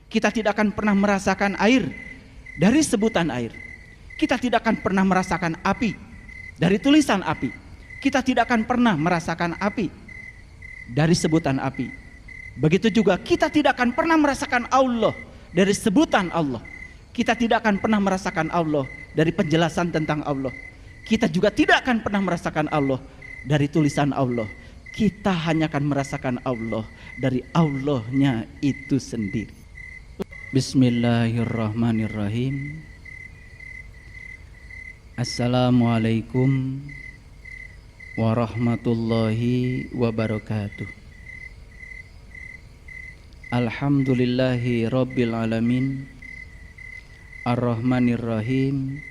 Kita tidak akan pernah merasakan air dari sebutan air. Kita tidak akan pernah merasakan api dari tulisan api. Kita tidak akan pernah merasakan api dari sebutan api. Begitu juga kita tidak akan pernah merasakan Allah dari sebutan Allah. Kita tidak akan pernah merasakan Allah dari penjelasan tentang Allah. Kita juga tidak akan pernah merasakan Allah dari tulisan Allah. Kita hanya akan merasakan Allah dari Allahnya itu sendiri. Bismillahirrahmanirrahim. Assalamualaikum warahmatullahi wabarakatuh. Alhamdulillahi rabbil alamin, Ar-Rahmanirrahim,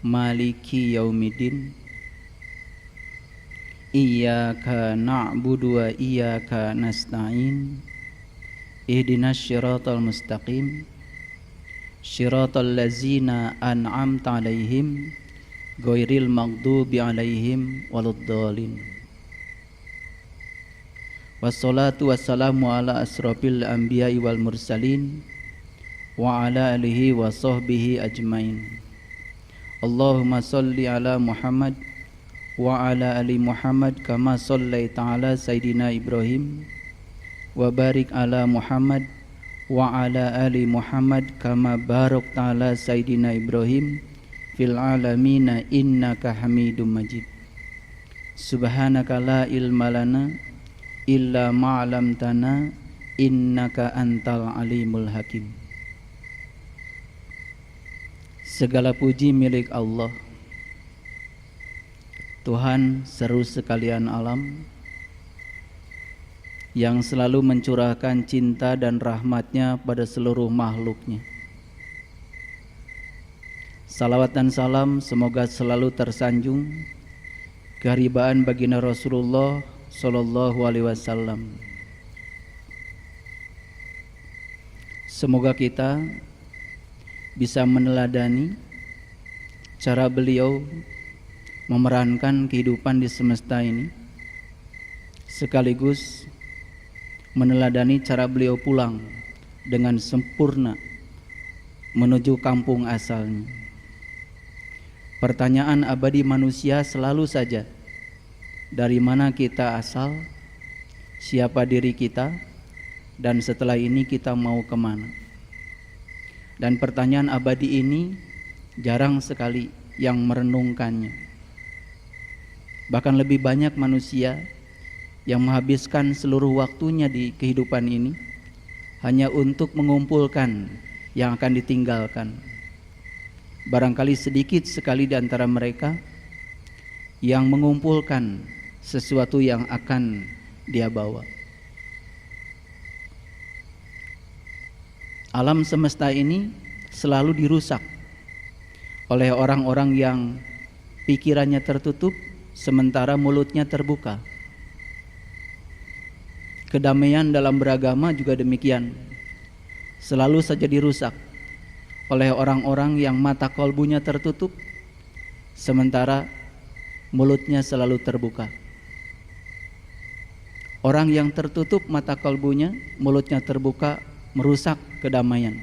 Maliki yaumiddin. Iyyaka na'budu wa iyyaka nasta'in. Ihdinas syiratal mustaqim, syiratal ladzina an'amta alaihim, ghairil maghdubi alaihim waladdallin. Wassalatu wassalamu ala asrofil anbiya'i wal mursalin wa ala alihi wa sahbihi ajmain. Allahumma salli ala Muhammad wa ala ali Muhammad kama sallaita ala Sayyidina Ibrahim wa barik ala Muhammad wa ala ali Muhammad kama barakta ala Sayyidina Ibrahim fil alamina innaka Hamidum Majid. Subhanaka la ilma lana illa ma 'allamtana innaka antal alimul hakim. Segala puji milik Allah, Tuhan seru sekalian alam, yang selalu mencurahkan cinta dan rahmatnya pada seluruh makhluknya. Salawat dan salam semoga selalu tersanjung keharibaan baginda Rasulullah Sallallahu Alaihi Wasallam. Semoga kita bisa meneladani cara beliau memerankan kehidupan di semesta ini, sekaligus meneladani cara beliau pulang dengan sempurna menuju kampung asalnya. Pertanyaan abadi manusia selalu saja, dari mana kita asal, siapa diri kita, dan setelah ini kita mau kemana. Dan pertanyaan abadi ini jarang sekali yang merenungkannya. Bahkan lebih banyak manusia yang menghabiskan seluruh waktunya di kehidupan ini hanya untuk mengumpulkan yang akan ditinggalkan. Barangkali sedikit sekali di antara mereka yang mengumpulkan sesuatu yang akan dia bawa. Alam semesta ini selalu dirusak oleh orang-orang yang pikirannya tertutup sementara mulutnya terbuka. Kedamaian dalam beragama juga demikian, selalu saja dirusak oleh orang-orang yang mata kolbunya tertutup sementara mulutnya selalu terbuka. Orang yang tertutup mata kolbunya, mulutnya terbuka, merusak kedamaian.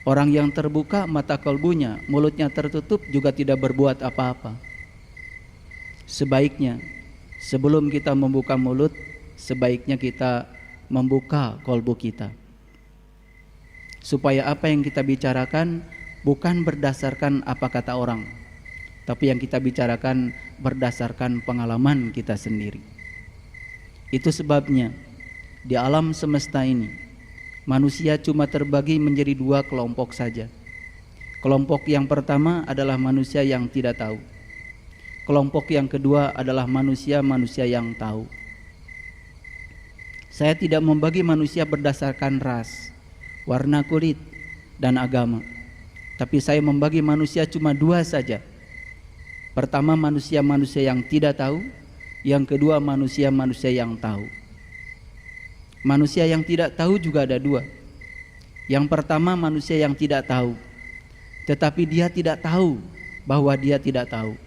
Orang yang terbuka mata kolbunya, mulutnya tertutup juga tidak berbuat apa-apa. Sebaiknya sebelum kita membuka mulut, sebaiknya kita membuka kolbu kita, supaya apa yang kita bicarakan bukan berdasarkan apa kata orang, tapi yang kita bicarakan berdasarkan pengalaman kita sendiri. Itu sebabnya di alam semesta ini manusia cuma terbagi menjadi dua kelompok saja. Kelompok yang pertama adalah manusia yang tidak tahu. Kelompok yang kedua adalah manusia-manusia yang tahu. Saya tidak membagi manusia berdasarkan ras, warna kulit, dan agama. Tapi saya membagi manusia cuma dua saja. Pertama, manusia-manusia yang tidak tahu. Yang kedua, manusia-manusia yang tahu. Manusia yang tidak tahu juga ada dua. Yang pertama, manusia yang tidak tahu, tetapi dia tidak tahu bahwa dia tidak tahu.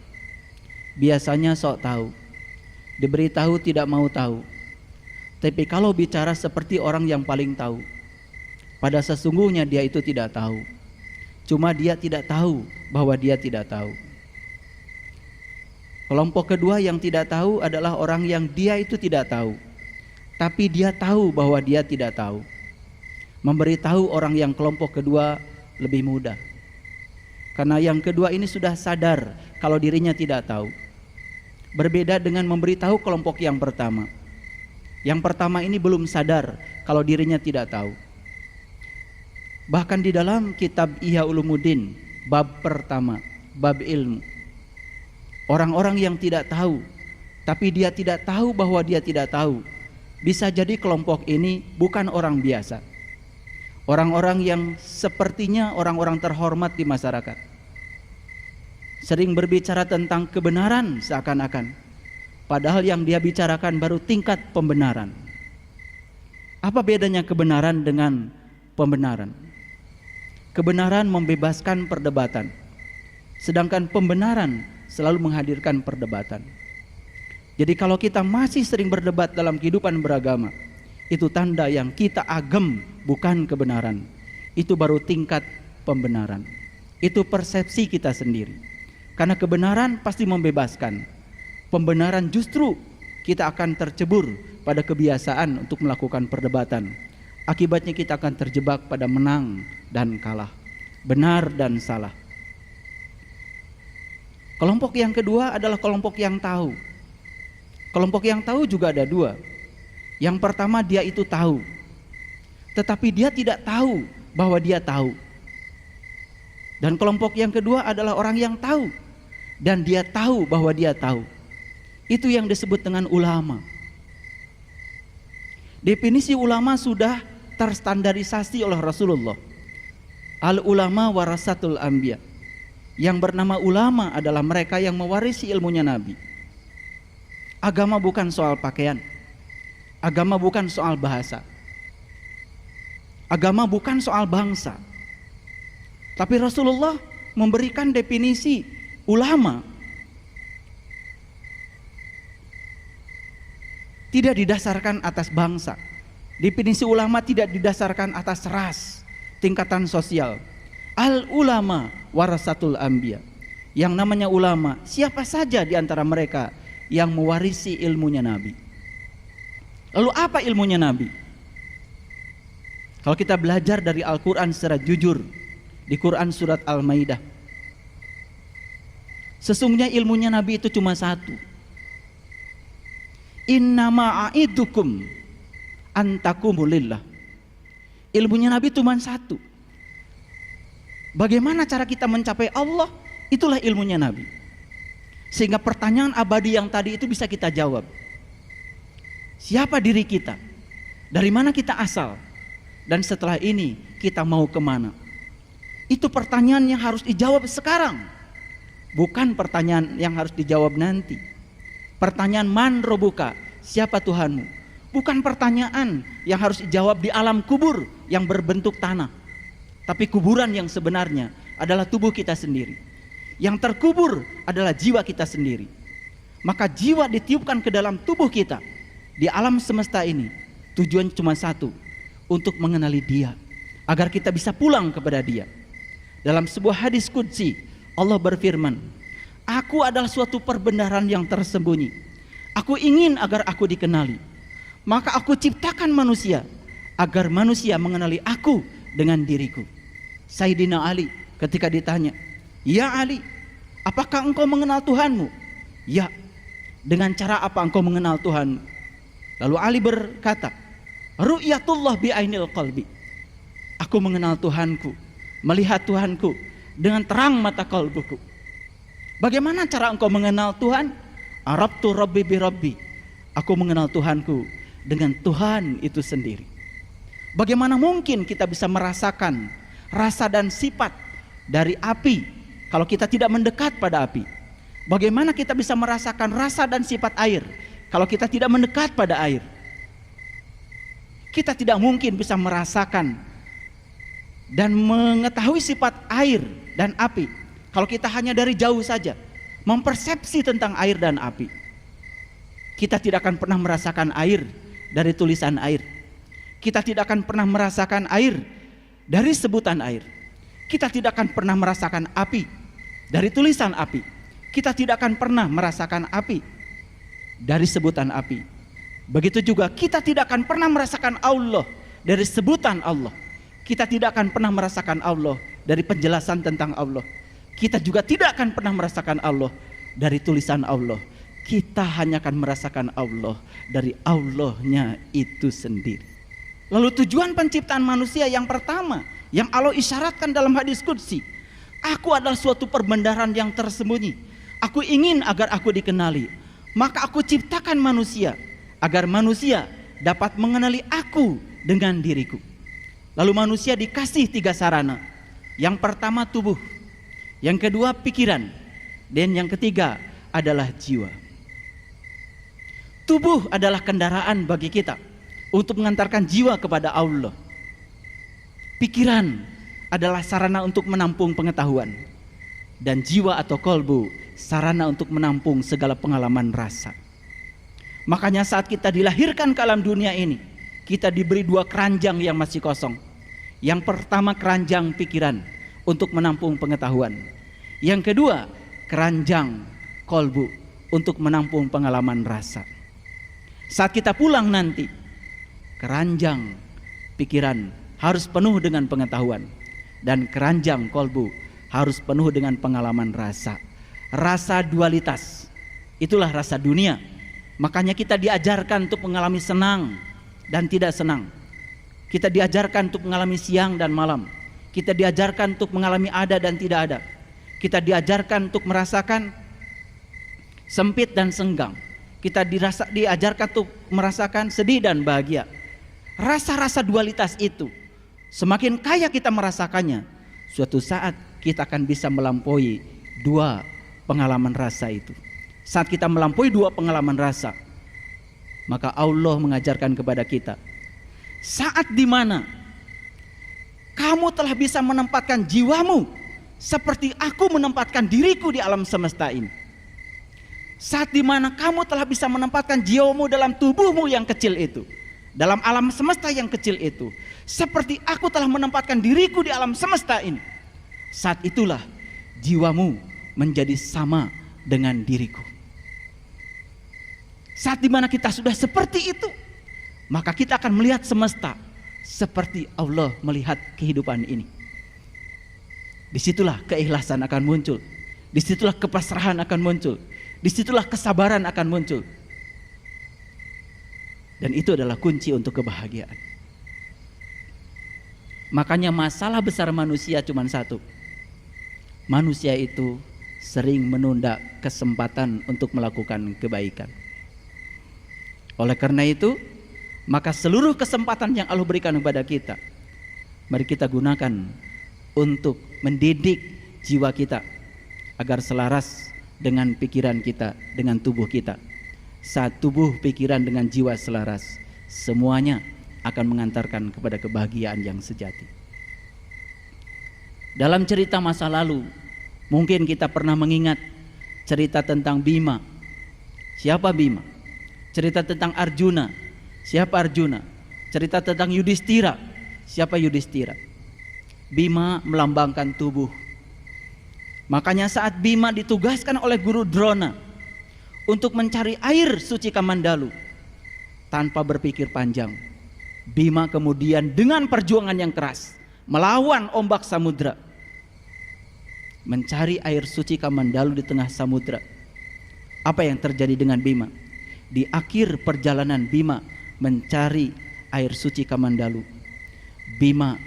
Biasanya sok tahu, diberitahu tidak mau tahu. Tapi kalau bicara seperti orang yang paling tahu, Pada sesungguhnya dia itu tidak tahu. Cuma dia tidak tahu bahwa dia tidak tahu. Kelompok kedua yang tidak tahu adalah orang yang dia itu tidak tahu, tapi dia tahu bahwa dia tidak tahu. Memberitahu orang yang kelompok kedua lebih mudah, karena yang kedua ini sudah sadar kalau dirinya tidak tahu. Berbeda dengan memberitahu kelompok yang pertama. Yang pertama ini belum sadar kalau dirinya tidak tahu. Bahkan di dalam kitab Ihya Ulumuddin bab pertama, bab ilmu, orang-orang yang tidak tahu tapi dia tidak tahu bahwa dia tidak tahu, bisa jadi kelompok ini bukan orang biasa. Orang-orang yang sepertinya orang-orang terhormat di masyarakat, sering berbicara tentang kebenaran seakan-akan, padahal yang dia bicarakan baru tingkat pembenaran. Apa bedanya kebenaran dengan pembenaran? Kebenaran membebaskan perdebatan, sedangkan pembenaran selalu menghadirkan perdebatan. Jadi kalau kita masih sering berdebat dalam kehidupan beragama, itu tanda yang kita agem, bukan kebenaran. Itu baru tingkat pembenaran. Itu persepsi kita sendiri. Karena kebenaran pasti membebaskan. Pembenaran justru kita akan tercebur pada kebiasaan untuk melakukan perdebatan. Akibatnya kita akan terjebak pada menang dan kalah, benar dan salah. Kelompok yang kedua adalah kelompok yang tahu. Kelompok yang tahu juga ada dua. Yang pertama, dia itu tahu, tetapi dia tidak tahu bahwa dia tahu. Dan kelompok yang kedua adalah orang yang tahu dan dia tahu bahwa dia tahu. Itu yang disebut dengan ulama. Definisi ulama sudah terstandarisasi oleh Rasulullah. Al ulama warasatul anbiya. Yang bernama ulama adalah mereka yang mewarisi ilmunya Nabi. Agama bukan soal pakaian. Agama bukan soal bahasa. Agama bukan soal bangsa. Tapi Rasulullah memberikan definisi ulama tidak didasarkan atas bangsa. Definisi ulama tidak didasarkan atas ras, tingkatan sosial. Al ulama warasatul anbiya. Yang namanya ulama, siapa saja di antara mereka yang mewarisi ilmunya Nabi. Lalu apa ilmunya Nabi? Kalau kita belajar dari Al-Quran secara jujur, di Quran surat Al-Maidah, sesungguhnya ilmunya Nabi itu cuma satu. Innama a'idukum antakumulillah. Ilmunya Nabi cuma satu. Bagaimana cara kita mencapai Allah? Itulah ilmunya Nabi. Sehingga pertanyaan abadi yang tadi itu bisa kita jawab. Siapa diri kita? Dari mana kita asal? Dan setelah ini kita mau kemana? Itu pertanyaan yang harus dijawab sekarang, bukan pertanyaan yang harus dijawab nanti. Pertanyaan man robuka, siapa Tuhanmu? Bukan pertanyaan yang harus dijawab di alam kubur yang berbentuk tanah. Tapi kuburan yang sebenarnya adalah tubuh kita sendiri. Yang terkubur adalah jiwa kita sendiri. Maka jiwa ditiupkan ke dalam tubuh kita. Di alam semesta ini tujuan cuma satu, untuk mengenali Dia, agar kita bisa pulang kepada Dia. Dalam sebuah hadis qudsi Allah berfirman, aku adalah suatu perbendaharaan yang tersembunyi. Aku ingin agar aku dikenali. Maka aku ciptakan manusia agar manusia mengenali aku dengan diriku. Sayyidina Ali ketika ditanya, ya Ali, apakah engkau mengenal Tuhanmu? Ya. Dengan cara apa engkau mengenal Tuhanmu? Lalu Ali berkata, ru'yatullah bi'ainil qalbi. Aku mengenal Tuhanku, melihat Tuhanku dengan terang mata kalbuku. Bagaimana cara engkau mengenal Tuhan? Arabtu rabbi bi rabbi. Aku mengenal Tuhanku dengan Tuhan itu sendiri. Bagaimana mungkin kita bisa merasakan rasa dan sifat dari api kalau kita tidak mendekat pada api? Bagaimana kita bisa merasakan rasa dan sifat air kalau kita tidak mendekat pada air? Kita tidak mungkin bisa merasakan dan mengetahui sifat air dan api kalau kita hanya dari jauh saja mempersepsi tentang air dan api. Kita tidak akan pernah merasakan air dari tulisan air. Kita tidak akan pernah merasakan air dari sebutan air. Kita tidak akan pernah merasakan api dari tulisan api. Kita tidak akan pernah merasakan api dari sebutan api. Begitu juga kita tidak akan pernah merasakan Allah dari sebutan Allah. Kita tidak akan pernah merasakan Allah dari penjelasan tentang Allah. Kita juga tidak akan pernah merasakan Allah dari tulisan Allah. Kita hanya akan merasakan Allah dari Allahnya itu sendiri. Lalu tujuan penciptaan manusia yang pertama yang Allah isyaratkan dalam hadis qudsi, aku adalah suatu perbendaharaan yang tersembunyi. Aku ingin agar aku dikenali. Maka aku ciptakan manusia agar manusia dapat mengenali aku dengan diriku. Lalu manusia dikasih 3 sarana. Yang pertama tubuh, yang kedua pikiran, dan yang ketiga adalah jiwa. Tubuh adalah kendaraan bagi kita untuk mengantarkan jiwa kepada Allah. Pikiran adalah sarana untuk menampung pengetahuan, dan jiwa atau kolbu sarana untuk menampung segala pengalaman rasa. Makanya saat kita dilahirkan ke alam dunia ini, kita diberi 2 keranjang yang masih kosong. Yang pertama keranjang pikiran untuk menampung pengetahuan. Yang kedua keranjang kolbu untuk menampung pengalaman rasa. Saat kita pulang nanti, keranjang pikiran harus penuh dengan pengetahuan, dan keranjang kolbu harus penuh dengan pengalaman rasa. Rasa dualitas, itulah rasa dunia. Makanya kita diajarkan untuk mengalami senang dan tidak senang. Kita diajarkan untuk mengalami siang dan malam. Kita diajarkan untuk mengalami ada dan tidak ada. Kita diajarkan untuk merasakan sempit dan senggang. Kita diajarkan untuk merasakan sedih dan bahagia. Rasa-rasa dualitas itu, semakin kaya kita merasakannya, suatu saat kita akan bisa melampaui 2 pengalaman rasa itu. Saat kita melampaui 2 pengalaman rasa, maka Allah mengajarkan kepada kita, saat dimana kamu telah bisa menempatkan jiwamu seperti aku menempatkan diriku di alam semesta ini. Saat dimana kamu telah bisa menempatkan jiwamu dalam tubuhmu yang kecil itu, dalam alam semesta yang kecil itu, seperti aku telah menempatkan diriku di alam semesta ini. Saat itulah jiwamu menjadi sama dengan diriku. Saat dimana kita sudah seperti itu, maka kita akan melihat semesta seperti Allah melihat kehidupan ini. Disitulah keikhlasan akan muncul. Disitulah kepasrahan akan muncul. Disitulah kesabaran akan muncul. Dan itu adalah kunci untuk kebahagiaan. Makanya masalah besar manusia cuma satu. Manusia itu sering menunda kesempatan untuk melakukan kebaikan. Oleh karena itu, maka seluruh kesempatan yang Allah berikan kepada kita, mari kita gunakan untuk mendidik jiwa kita agar selaras dengan pikiran kita, dengan tubuh kita. Saat tubuh, pikiran dengan jiwa selaras, semuanya akan mengantarkan kepada kebahagiaan yang sejati. Dalam cerita masa lalu, mungkin kita pernah mengingat cerita tentang Bima. Siapa Bima? Cerita tentang Arjuna. Siapa Arjuna? Cerita tentang Yudhistira. Siapa Yudhistira? Bima melambangkan tubuh. Makanya saat Bima ditugaskan oleh guru Drona untuk mencari air suci Kamandalu, tanpa berpikir panjang, Bima kemudian dengan perjuangan yang keras melawan ombak samudra, mencari air suci Kamandalu di tengah samudra. Apa yang terjadi dengan Bima? Di akhir perjalanan Bima mencari air suci Kamandalu, Bima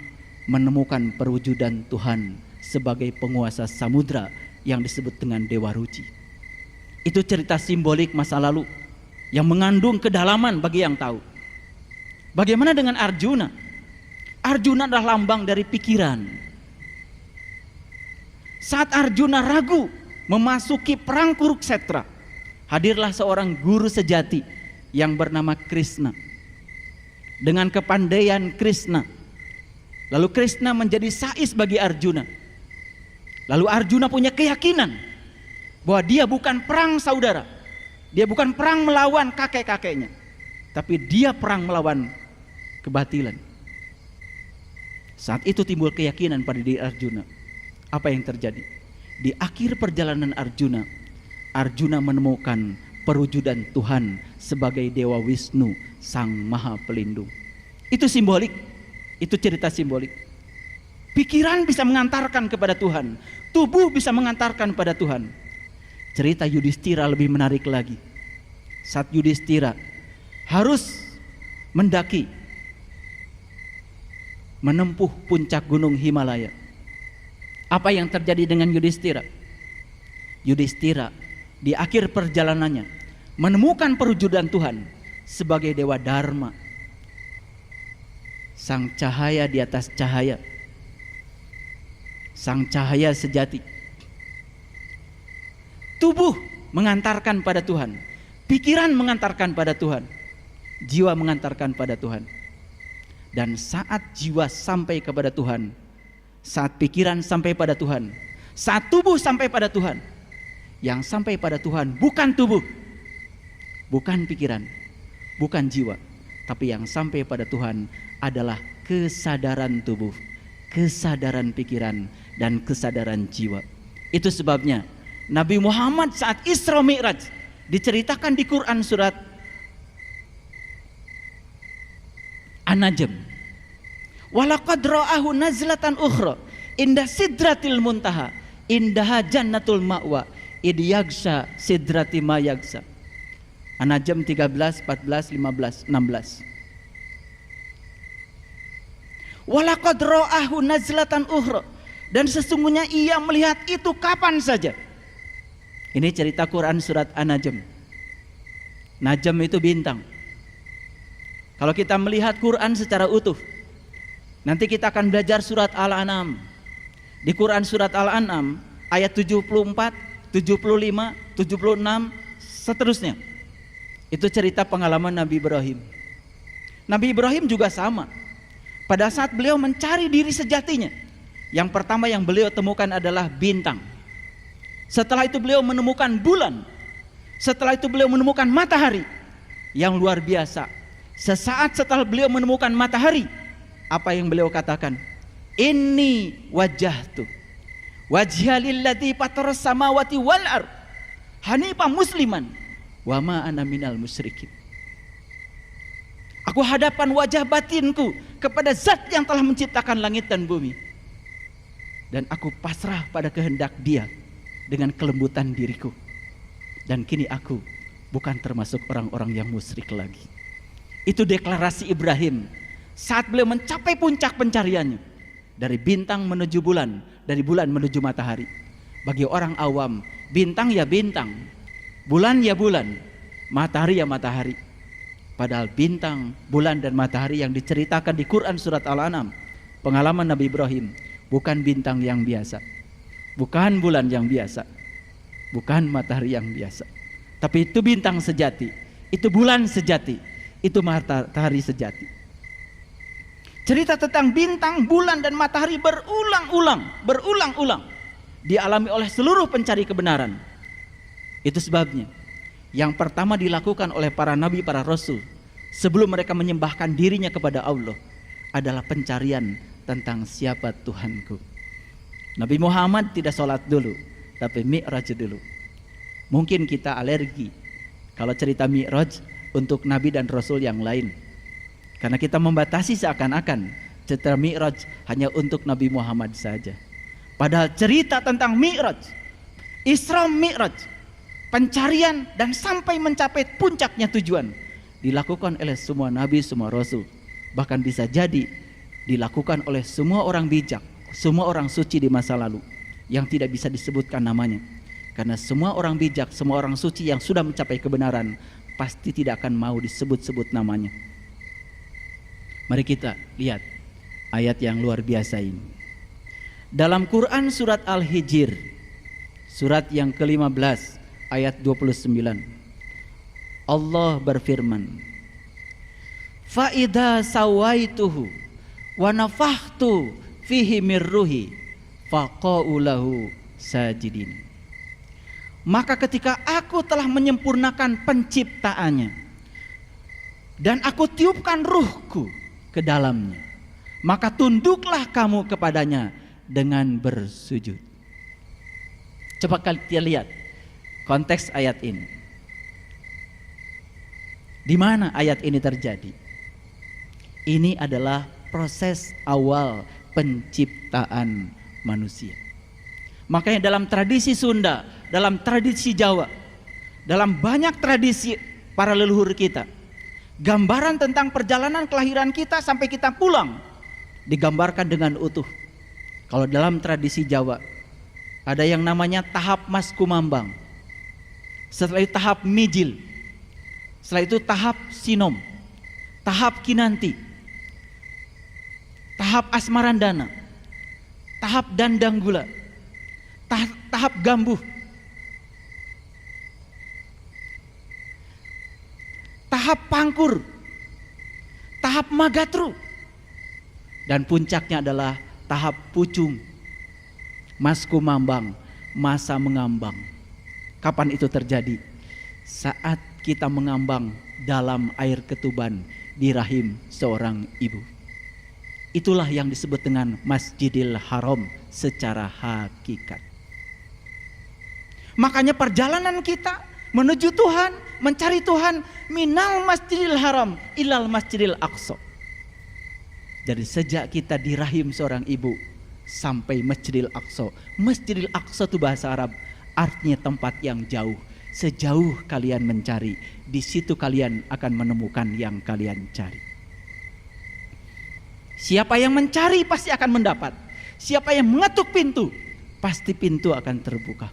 menemukan perwujudan Tuhan sebagai penguasa samudra yang disebut dengan Dewa Ruci. Itu cerita simbolik masa lalu yang mengandung kedalaman bagi yang tahu. Bagaimana dengan Arjuna? Arjuna adalah lambang dari pikiran. Saat Arjuna ragu memasuki perang Kurukshetra, hadirlah seorang guru sejati yang bernama Krishna. Dengan kepandaian Krishna, lalu Krishna menjadi sais bagi Arjuna. Lalu Arjuna punya keyakinan bahwa dia bukan perang saudara, dia bukan perang melawan kakek-kakeknya, tapi dia perang melawan kebatilan. Saat itu timbul keyakinan pada diri Arjuna. Apa yang terjadi? Di akhir perjalanan Arjuna, Arjuna menemukan perwujudan Tuhan sebagai Dewa Wisnu, Sang Maha Pelindung. Itu simbolik, itu cerita simbolik. Pikiran bisa mengantarkan kepada Tuhan, tubuh bisa mengantarkan pada Tuhan. Cerita Yudhistira lebih menarik lagi. Saat Yudhistira harus mendaki, menempuh puncak gunung Himalaya. Apa yang terjadi dengan Yudhistira? Yudhistira di akhir perjalanannya menemukan perwujudan Tuhan sebagai Dewa Dharma, Sang cahaya di atas cahaya, Sang cahaya sejati. Tubuh mengantarkan pada Tuhan, pikiran mengantarkan pada Tuhan, jiwa mengantarkan pada Tuhan. Dan saat jiwa sampai kepada Tuhan, saat pikiran sampai pada Tuhan, saat tubuh sampai pada Tuhan, yang sampai pada Tuhan bukan tubuh, bukan pikiran, bukan jiwa, tapi yang sampai pada Tuhan adalah kesadaran tubuh, kesadaran pikiran, dan kesadaran jiwa. Itu sebabnya Nabi Muhammad saat Isra Mi'raj diceritakan di Quran surat An-Najm. Walaqad ra'ahu nazlatan ukhra inda sidratil muntaha indaha jannatul ma'wa id yagsha sidrati ma yagsha. An-Najm 13, 14, 15, 16. Walaqad ra'ahu nazlatan ukhra, dan sesungguhnya ia melihat itu kapan saja. Ini cerita Quran surat An-Najm. Najm itu bintang. Kalau kita melihat Quran secara utuh, nanti kita akan belajar surat Al-An'am. Di Quran surat Al-An'am ayat 74, 75, 76, seterusnya. Itu cerita pengalaman Nabi Ibrahim. Nabi Ibrahim juga sama. Pada saat beliau mencari diri sejatinya, yang pertama yang beliau temukan adalah bintang. Setelah itu beliau menemukan bulan. Setelah itu beliau menemukan matahari. Yang luar biasa, sesaat setelah beliau menemukan matahari, apa yang beliau katakan? Inni wajjahtu wajhiya lillati fataras samawati wal ard hanifan musliman wa ma ana minal musyrikin. Aku hadapkan wajah batinku kepada zat yang telah menciptakan langit dan bumi, dan aku pasrah pada kehendak Dia dengan kelembutan diriku, dan kini aku bukan termasuk orang-orang yang musyrik lagi. Itu deklarasi Ibrahim saat beliau mencapai puncak pencariannya, dari bintang menuju bulan, dari bulan menuju matahari. Bagi orang awam, bintang ya bintang, bulan ya bulan, matahari ya matahari. Padahal bintang, bulan, dan matahari yang diceritakan di Quran surat Al-An'am, pengalaman Nabi Ibrahim, bukan bintang yang biasa, bukan bulan yang biasa, bukan matahari yang biasa, tapi itu bintang sejati, itu bulan sejati, itu matahari sejati. Cerita tentang bintang, bulan, dan matahari berulang-ulang dialami oleh seluruh pencari kebenaran. Itu sebabnya yang pertama dilakukan oleh para nabi, para rasul sebelum mereka menyembahkan dirinya kepada Allah adalah pencarian tentang siapa Tuhanku. Nabi Muhammad tidak sholat dulu, tapi Mi'raj dulu. Mungkin kita alergi kalau cerita Mi'raj untuk nabi dan rasul yang lain, karena kita membatasi seakan-akan cerita Mi'raj hanya untuk Nabi Muhammad saja. Padahal cerita tentang Mi'raj, Isra Mi'raj, pencarian dan sampai mencapai puncaknya tujuan, dilakukan oleh semua nabi, semua rasul. Bahkan bisa jadi dilakukan oleh semua orang bijak, semua orang suci di masa lalu yang tidak bisa disebutkan namanya. Karena semua orang bijak, semua orang suci yang sudah mencapai kebenaran pasti tidak akan mau disebut-sebut namanya. Mari kita lihat ayat yang luar biasa ini. Dalam Quran surat Al-Hijr, surat yang ke-15 ayat 29, Allah berfirman, fa idza sawaituhu wa nafakhtu fihi mir ruhi faqa'u lahu sajidin. Maka ketika aku telah menyempurnakan penciptaannya dan aku tiupkan ruhku ke dalamnya, maka tunduklah kamu kepadanya dengan bersujud. Coba kalian lihat konteks ayat ini. Di mana ayat ini terjadi? Ini adalah proses awal penciptaan manusia. Makanya dalam tradisi Sunda, dalam tradisi Jawa, dalam banyak tradisi para leluhur kita, gambaran tentang perjalanan kelahiran kita sampai kita pulang digambarkan dengan utuh. Kalau dalam tradisi Jawa ada yang namanya tahap Mas Kumambang, setelah itu tahap Mijil, setelah itu tahap Sinom, tahap Kinanti, tahap Asmarandana, tahap Dandanggula, tahap Gambuh, tahap Pangkur, tahap Magatru, dan puncaknya adalah tahap Pucung, Mas Kumambang, masa mengambang. Kapan itu terjadi? Saat kita mengambang dalam air ketuban di rahim seorang ibu. Itulah yang disebut dengan Masjidil Haram secara hakikat. Makanya perjalanan kita menuju Tuhan, mencari Tuhan, minal Masjidil Haram ilal Masjidil Aqsa. Dari sejak kita di rahim seorang ibu sampai Masjidil Aqsa. Masjidil Aqsa itu bahasa Arab, artinya tempat yang jauh. Sejauh kalian mencari, di situ kalian akan menemukan yang kalian cari. Siapa yang mencari pasti akan mendapat. Siapa yang mengetuk pintu, pasti pintu akan terbuka.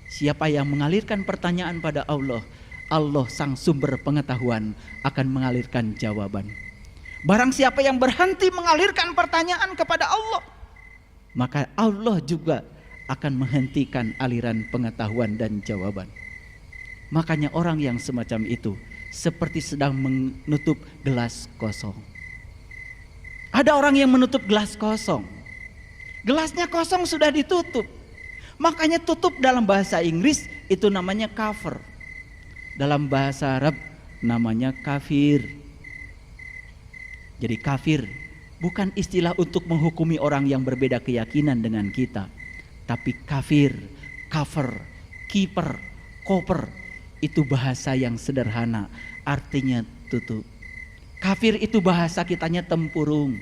Siapa yang mengalirkan pertanyaan pada Allah, Allah sang sumber pengetahuan akan mengalirkan jawaban. Barang siapa yang berhenti mengalirkan pertanyaan kepada Allah, maka Allah juga akan menghentikan aliran pengetahuan dan jawaban. Makanya orang yang semacam itu seperti sedang menutup gelas kosong. Ada orang yang menutup gelas kosong. Gelasnya kosong sudah ditutup. Makanya tutup dalam bahasa Inggris itu namanya cover. Dalam bahasa Arab namanya kafir. Jadi kafir bukan istilah untuk menghukumi orang yang berbeda keyakinan dengan kita. Tapi kafir, cover, keeper, koper itu bahasa yang sederhana, artinya tutup. Kafir itu bahasa kitanya tempurung.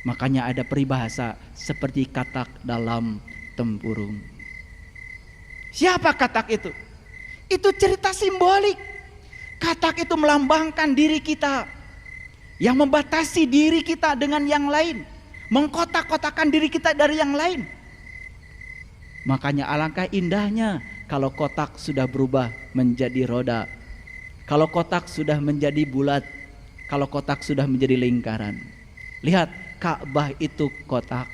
Makanya ada peribahasa seperti katak dalam tempurung. Siapa katak itu? Itu cerita simbolik. Katak itu melambangkan diri kita, yang membatasi diri kita dengan yang lain, mengkotak-kotakan diri kita dari yang lain. Makanya alangkah indahnya kalau kotak sudah berubah menjadi roda, kalau kotak sudah menjadi bulat, kalau kotak sudah menjadi lingkaran. Lihat, Ka'bah itu kotak.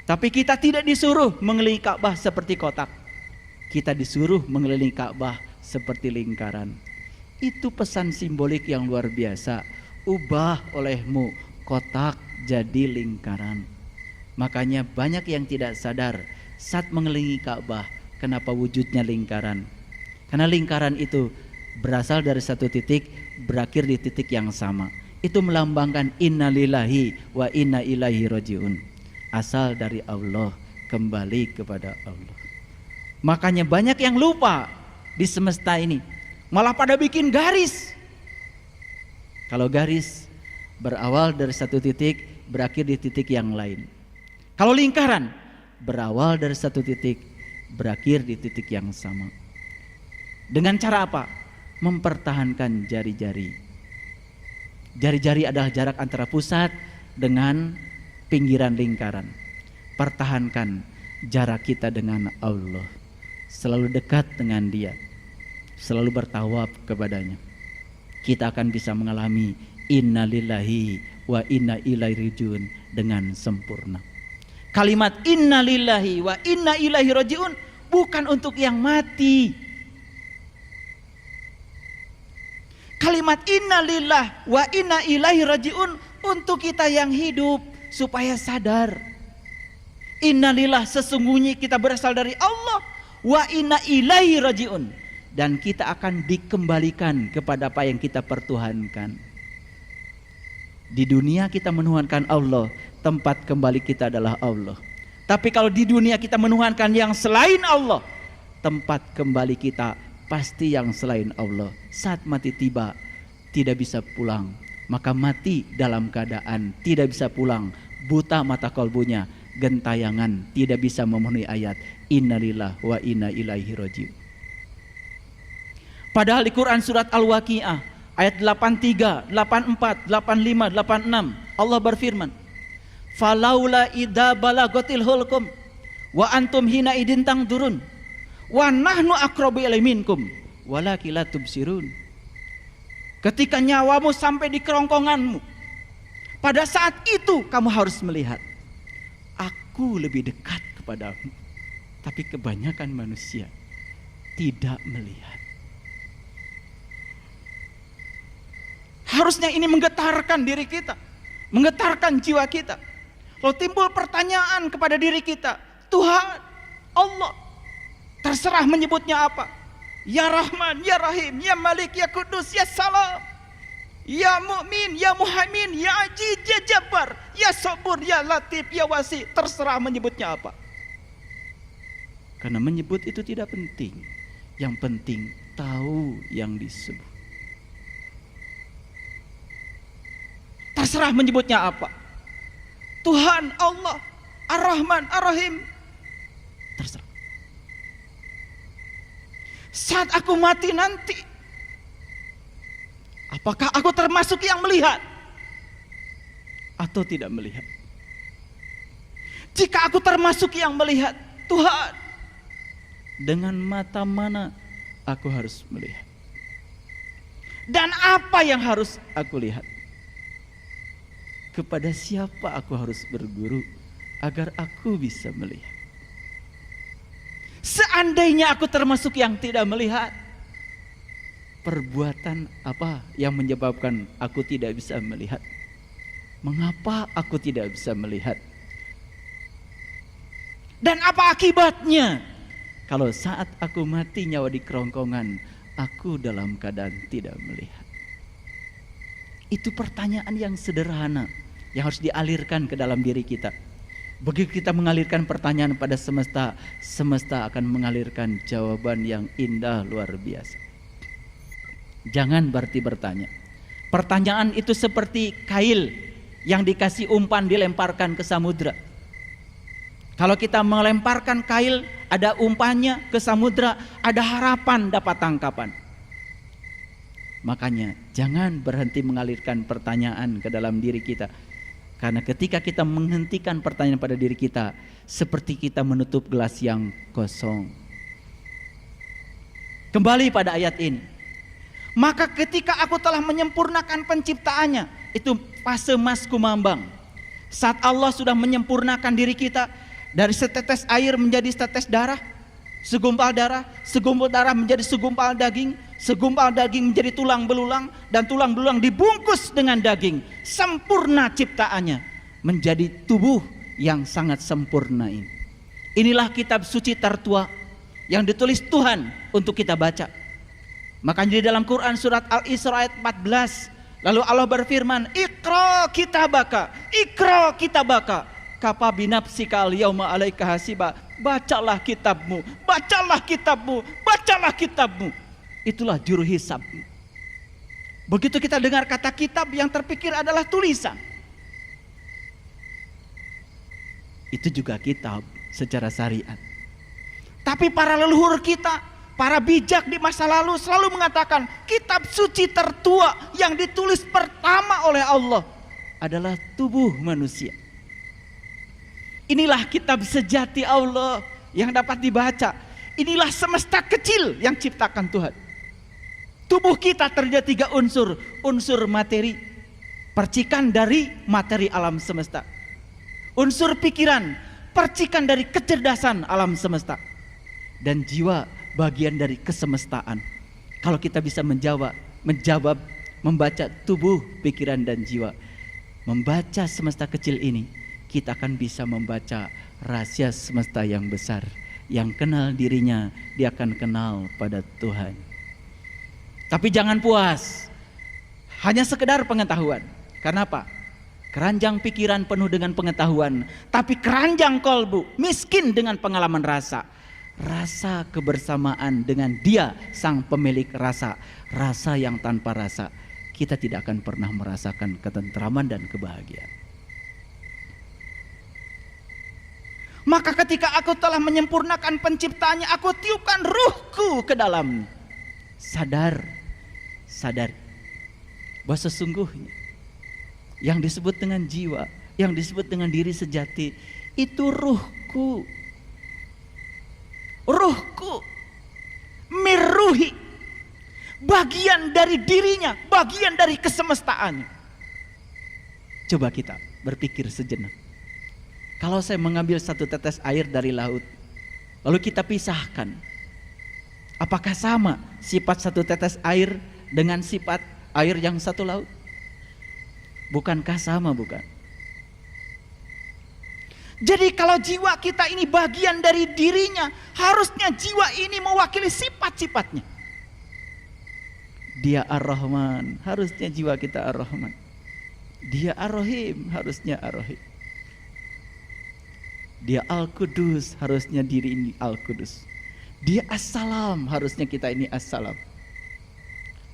Tapi kita tidak disuruh mengelilingi Ka'bah seperti kotak. Kita disuruh mengelilingi Ka'bah seperti lingkaran. Itu pesan simbolik yang luar biasa. Ubah olehmu kotak jadi lingkaran. Makanya banyak yang tidak sadar saat mengelilingi Ka'bah, kenapa wujudnya lingkaran? Karena lingkaran itu berasal dari satu titik, berakhir di titik yang sama. Itu melambangkan innalillahi wa inna ilaihi rajiun. Asal dari Allah, kembali kepada Allah. Makanya banyak yang lupa di semesta ini, malah pada bikin garis. Kalau garis berawal dari satu titik, berakhir di titik yang lain. Kalau lingkaran berawal dari satu titik, berakhir di titik yang sama. Dengan cara apa? Mempertahankan jari-jari. Jari-jari adalah jarak antara pusat dengan pinggiran lingkaran. Pertahankan jarak kita dengan Allah. Selalu dekat dengan Dia, selalu bertawab kepadanya. Kita akan bisa mengalami innalillahi wa inna ilaihi rajiun dengan sempurna. Kalimat innalillahi wa inna ilaihi rajiun bukan untuk yang mati. Kalimat innalillah wa inna ilaihi rajiun untuk kita yang hidup supaya sadar. Innalillah, sesungguhnya kita berasal dari Allah, wa inna ilaihi rajiun, dan kita akan dikembalikan kepada apa yang kita pertuhankan. Di dunia kita menuhankan Allah, tempat kembali kita adalah Allah. Tapi kalau di dunia kita menuhankan yang selain Allah, tempat kembali kita pasti yang selain Allah. Saat mati tiba, tidak bisa pulang, maka mati dalam keadaan tidak bisa pulang, buta mata kalbunya, gentayangan, tidak bisa memenuhi ayat innalillahi wa inna ilaihi rajiun. Padahal di Quran surat Al-Waqiah ayat 83, 84, 85, 86 Allah berfirman, falaula idza balagatil hulqum wa antum hina idin tangdurun wa nahnu aqrabu ilaihi minkum walakin la tubsirun. Ketika nyawamu sampai di kerongkonganmu, pada saat itu kamu harus melihat, aku lebih dekat kepadamu. Tapi kebanyakan manusia tidak melihat. Harusnya ini menggetarkan diri kita, menggetarkan jiwa kita. Lalu timbul pertanyaan kepada diri kita, Tuhan, Allah, terserah menyebutnya apa. Ya Rahman, Ya Rahim, Ya Malik, Ya Kudus, Ya Salam, Ya Mu'min, Ya Muhaimin, Ya Aziz, Ya Jabbar, Ya Sabur, Ya Latif, Ya Wasi. Terserah menyebutnya apa. Karena menyebut itu tidak penting. Yang penting tahu yang disebut. Terserah menyebutnya apa. Tuhan, Allah, Ar-Rahman, Ar-Rahim. Terserah. Saat aku mati nanti, apakah aku termasuk yang melihat atau tidak melihat? Jika aku termasuk yang melihat, Tuhan, dengan mata mana aku harus melihat? Dan apa yang harus aku lihat? Kepada siapa aku harus berguru agar aku bisa melihat? Seandainya aku termasuk yang tidak melihat, perbuatan apa yang menyebabkan aku tidak bisa melihat? Mengapa aku tidak bisa melihat? Dan apa akibatnya kalau saat aku mati nyawa di kerongkongan, aku dalam keadaan tidak melihat? Itu pertanyaan yang sederhana yang harus dialirkan ke dalam diri kita. Begitu kita mengalirkan pertanyaan pada semesta, semesta akan mengalirkan jawaban yang indah luar biasa. Jangan berarti bertanya. Pertanyaan itu seperti kail yang dikasih umpan dilemparkan ke samudra. Kalau kita melemparkan kail, ada umpannya ke samudra, ada harapan dapat tangkapan. Makanya jangan berhenti mengalirkan pertanyaan ke dalam diri kita. Karena ketika kita menghentikan pertanyaan pada diri kita, seperti kita menutup gelas yang kosong. Kembali pada ayat ini. Maka ketika aku telah menyempurnakan penciptaannya, itu fase mas kumambang. Saat Allah sudah menyempurnakan diri kita, dari setetes air menjadi setetes darah, segumpal darah menjadi segumpal daging menjadi tulang belulang, dan tulang belulang dibungkus dengan daging. Sempurna ciptaannya menjadi tubuh yang sangat sempurna ini. Inilah kitab suci tertua yang ditulis Tuhan untuk kita baca. Makanya di dalam Quran surat Al-Isra ayat 14, lalu Allah berfirman, Iqra kitabaka, Iqra kitabaka, kafa binafsika al-yauma 'alaika hasiba. Bacalah kitabmu, bacalah kitabmu, bacalah kitabmu. Itulah juru hisab. Begitu kita dengar kata kitab, yang terpikir adalah tulisan. Itu juga kitab secara syariat. Tapi para leluhur kita, para bijak di masa lalu selalu mengatakan kitab suci tertua yang ditulis pertama oleh Allah adalah tubuh manusia. Inilah kitab sejati Allah yang dapat dibaca. Inilah semesta kecil yang ciptakan Tuhan. Tubuh kita terdiri 3 unsur. Unsur materi, percikan dari materi alam semesta. Unsur pikiran, percikan dari kecerdasan alam semesta. Dan jiwa, bagian dari kesemestaan. Kalau kita bisa menjawab, membaca tubuh, pikiran dan jiwa, membaca semesta kecil ini, kita akan bisa membaca rahasia semesta yang besar. Yang kenal dirinya, dia akan kenal pada Tuhan. Tapi jangan puas hanya sekedar pengetahuan. Karena apa? Keranjang pikiran penuh dengan pengetahuan, tapi keranjang kolbu miskin dengan pengalaman rasa. Rasa kebersamaan dengan Dia sang pemilik rasa. Rasa yang tanpa rasa, kita tidak akan pernah merasakan ketentraman dan kebahagiaan. Maka ketika aku telah menyempurnakan penciptanya, aku tiupkan ruhku ke dalam. Sadar bahwa sesungguhnya yang disebut dengan jiwa, yang disebut dengan diri sejati, itu ruhku. Ruhku miruhi, bagian dari dirinya, bagian dari kesemestaannya. Coba kita berpikir sejenak. Kalau saya mengambil satu tetes air dari laut, lalu kita pisahkan, apakah sama sifat satu tetes air dengan sifat air yang satu laut? Bukankah sama, bukan? Jadi kalau jiwa kita ini bagian dari dirinya, harusnya jiwa ini mewakili sifat-sifatnya. Dia Ar-Rahman, harusnya jiwa kita Ar-Rahman. Dia Ar-Rahim, harusnya Ar-Rahim. Dia Al-Qudus, harusnya diri ini Al-Qudus. Dia As-Salam, harusnya kita ini As-Salam.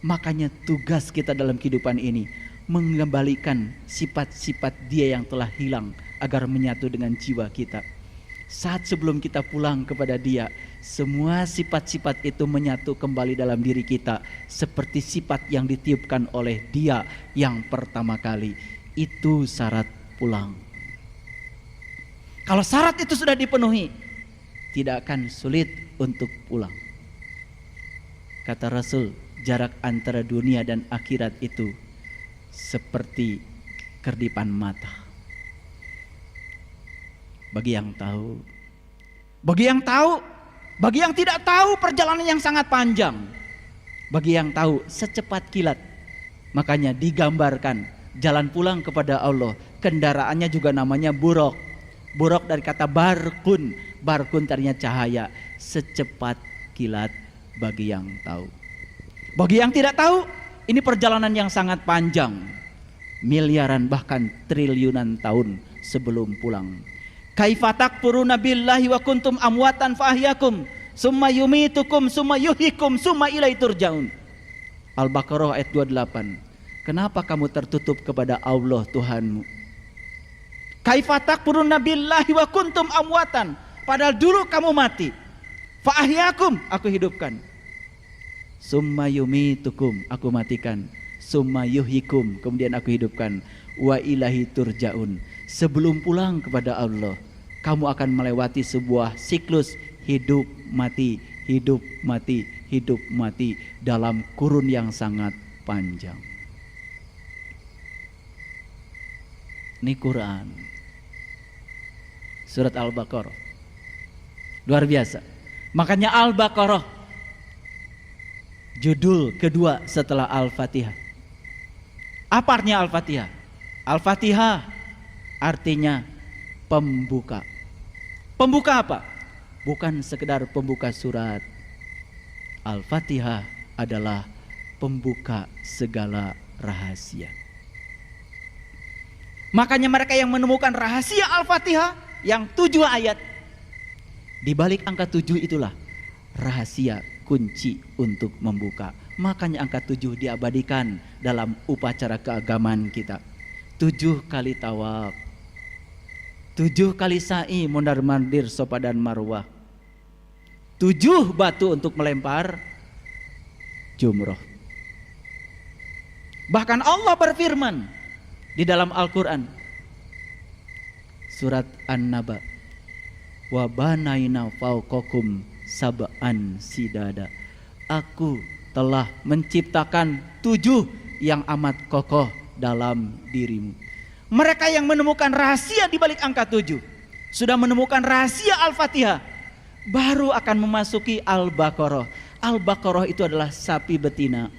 Makanya tugas kita dalam kehidupan ini mengembalikan sifat-sifat Dia yang telah hilang agar menyatu dengan jiwa kita. Saat sebelum kita pulang kepada Dia, semua sifat-sifat itu menyatu kembali dalam diri kita seperti sifat yang ditiupkan oleh Dia yang pertama kali. Itu syarat pulang. Kalau syarat itu sudah dipenuhi, tidak akan sulit untuk pulang. Kata Rasul, jarak antara dunia dan akhirat itu seperti kerdipan mata. Bagi yang tahu, bagi yang tidak tahu, perjalanan yang sangat panjang. Bagi yang tahu, secepat kilat. Makanya digambarkan jalan pulang kepada Allah, kendaraannya juga namanya buruk. Buruk dari kata barkun, barkun tadinya cahaya, secepat kilat bagi yang tahu. Bagi yang tidak tahu, ini perjalanan yang sangat panjang, miliaran bahkan triliunan tahun sebelum pulang. Kaifa takfuruna billahi wa kuntum amwatan fa ahyakum summa yumitukum summa yuhyikum summa ilaihi turja'un. Al-Baqarah ayat 28. Kenapa kamu tertutup kepada Allah Tuhanmu? Kaifa takfuruna billahi wa kuntum amwatan, padahal dulu kamu mati. Fa ahyakum, aku hidupkan. Summa yumitukum, aku matikan. Summa yuhyikum, kemudian aku hidupkan. Wa ilahi turja'un. Sebelum pulang kepada Allah, kamu akan melewati sebuah siklus hidup mati, hidup mati, hidup mati dalam kurun yang sangat panjang. Ini Quran, surat Al-Baqarah, luar biasa. Makanya Al-Baqarah judul kedua setelah Al-Fatihah. Apa artinya Al-Fatihah? Al-Fatihah artinya pembuka. Pembuka apa? Bukan sekedar pembuka surat. Al-Fatihah adalah pembuka segala rahasia. Makanya mereka yang menemukan rahasia Al-Fatihah yang 7 ayat, di balik angka 7 itulah rahasia kunci untuk membuka. Makanya angka 7 diabadikan dalam upacara keagamaan kita. 7 kali tawaf, 7 kali sa'i mondar mandir Safa dan Marwah, 7 batu untuk melempar jumroh. Bahkan Allah berfirman di dalam Al-Quran, surat An-Naba, wa banaina fauqakum sab'an sidada. Aku telah menciptakan 7 yang amat kokoh dalam dirimu. Mereka yang menemukan rahasia di balik angka 7 sudah menemukan rahasia Al-Fatihah, baru akan memasuki Al-Baqarah. Al-Baqarah itu adalah sapi betina.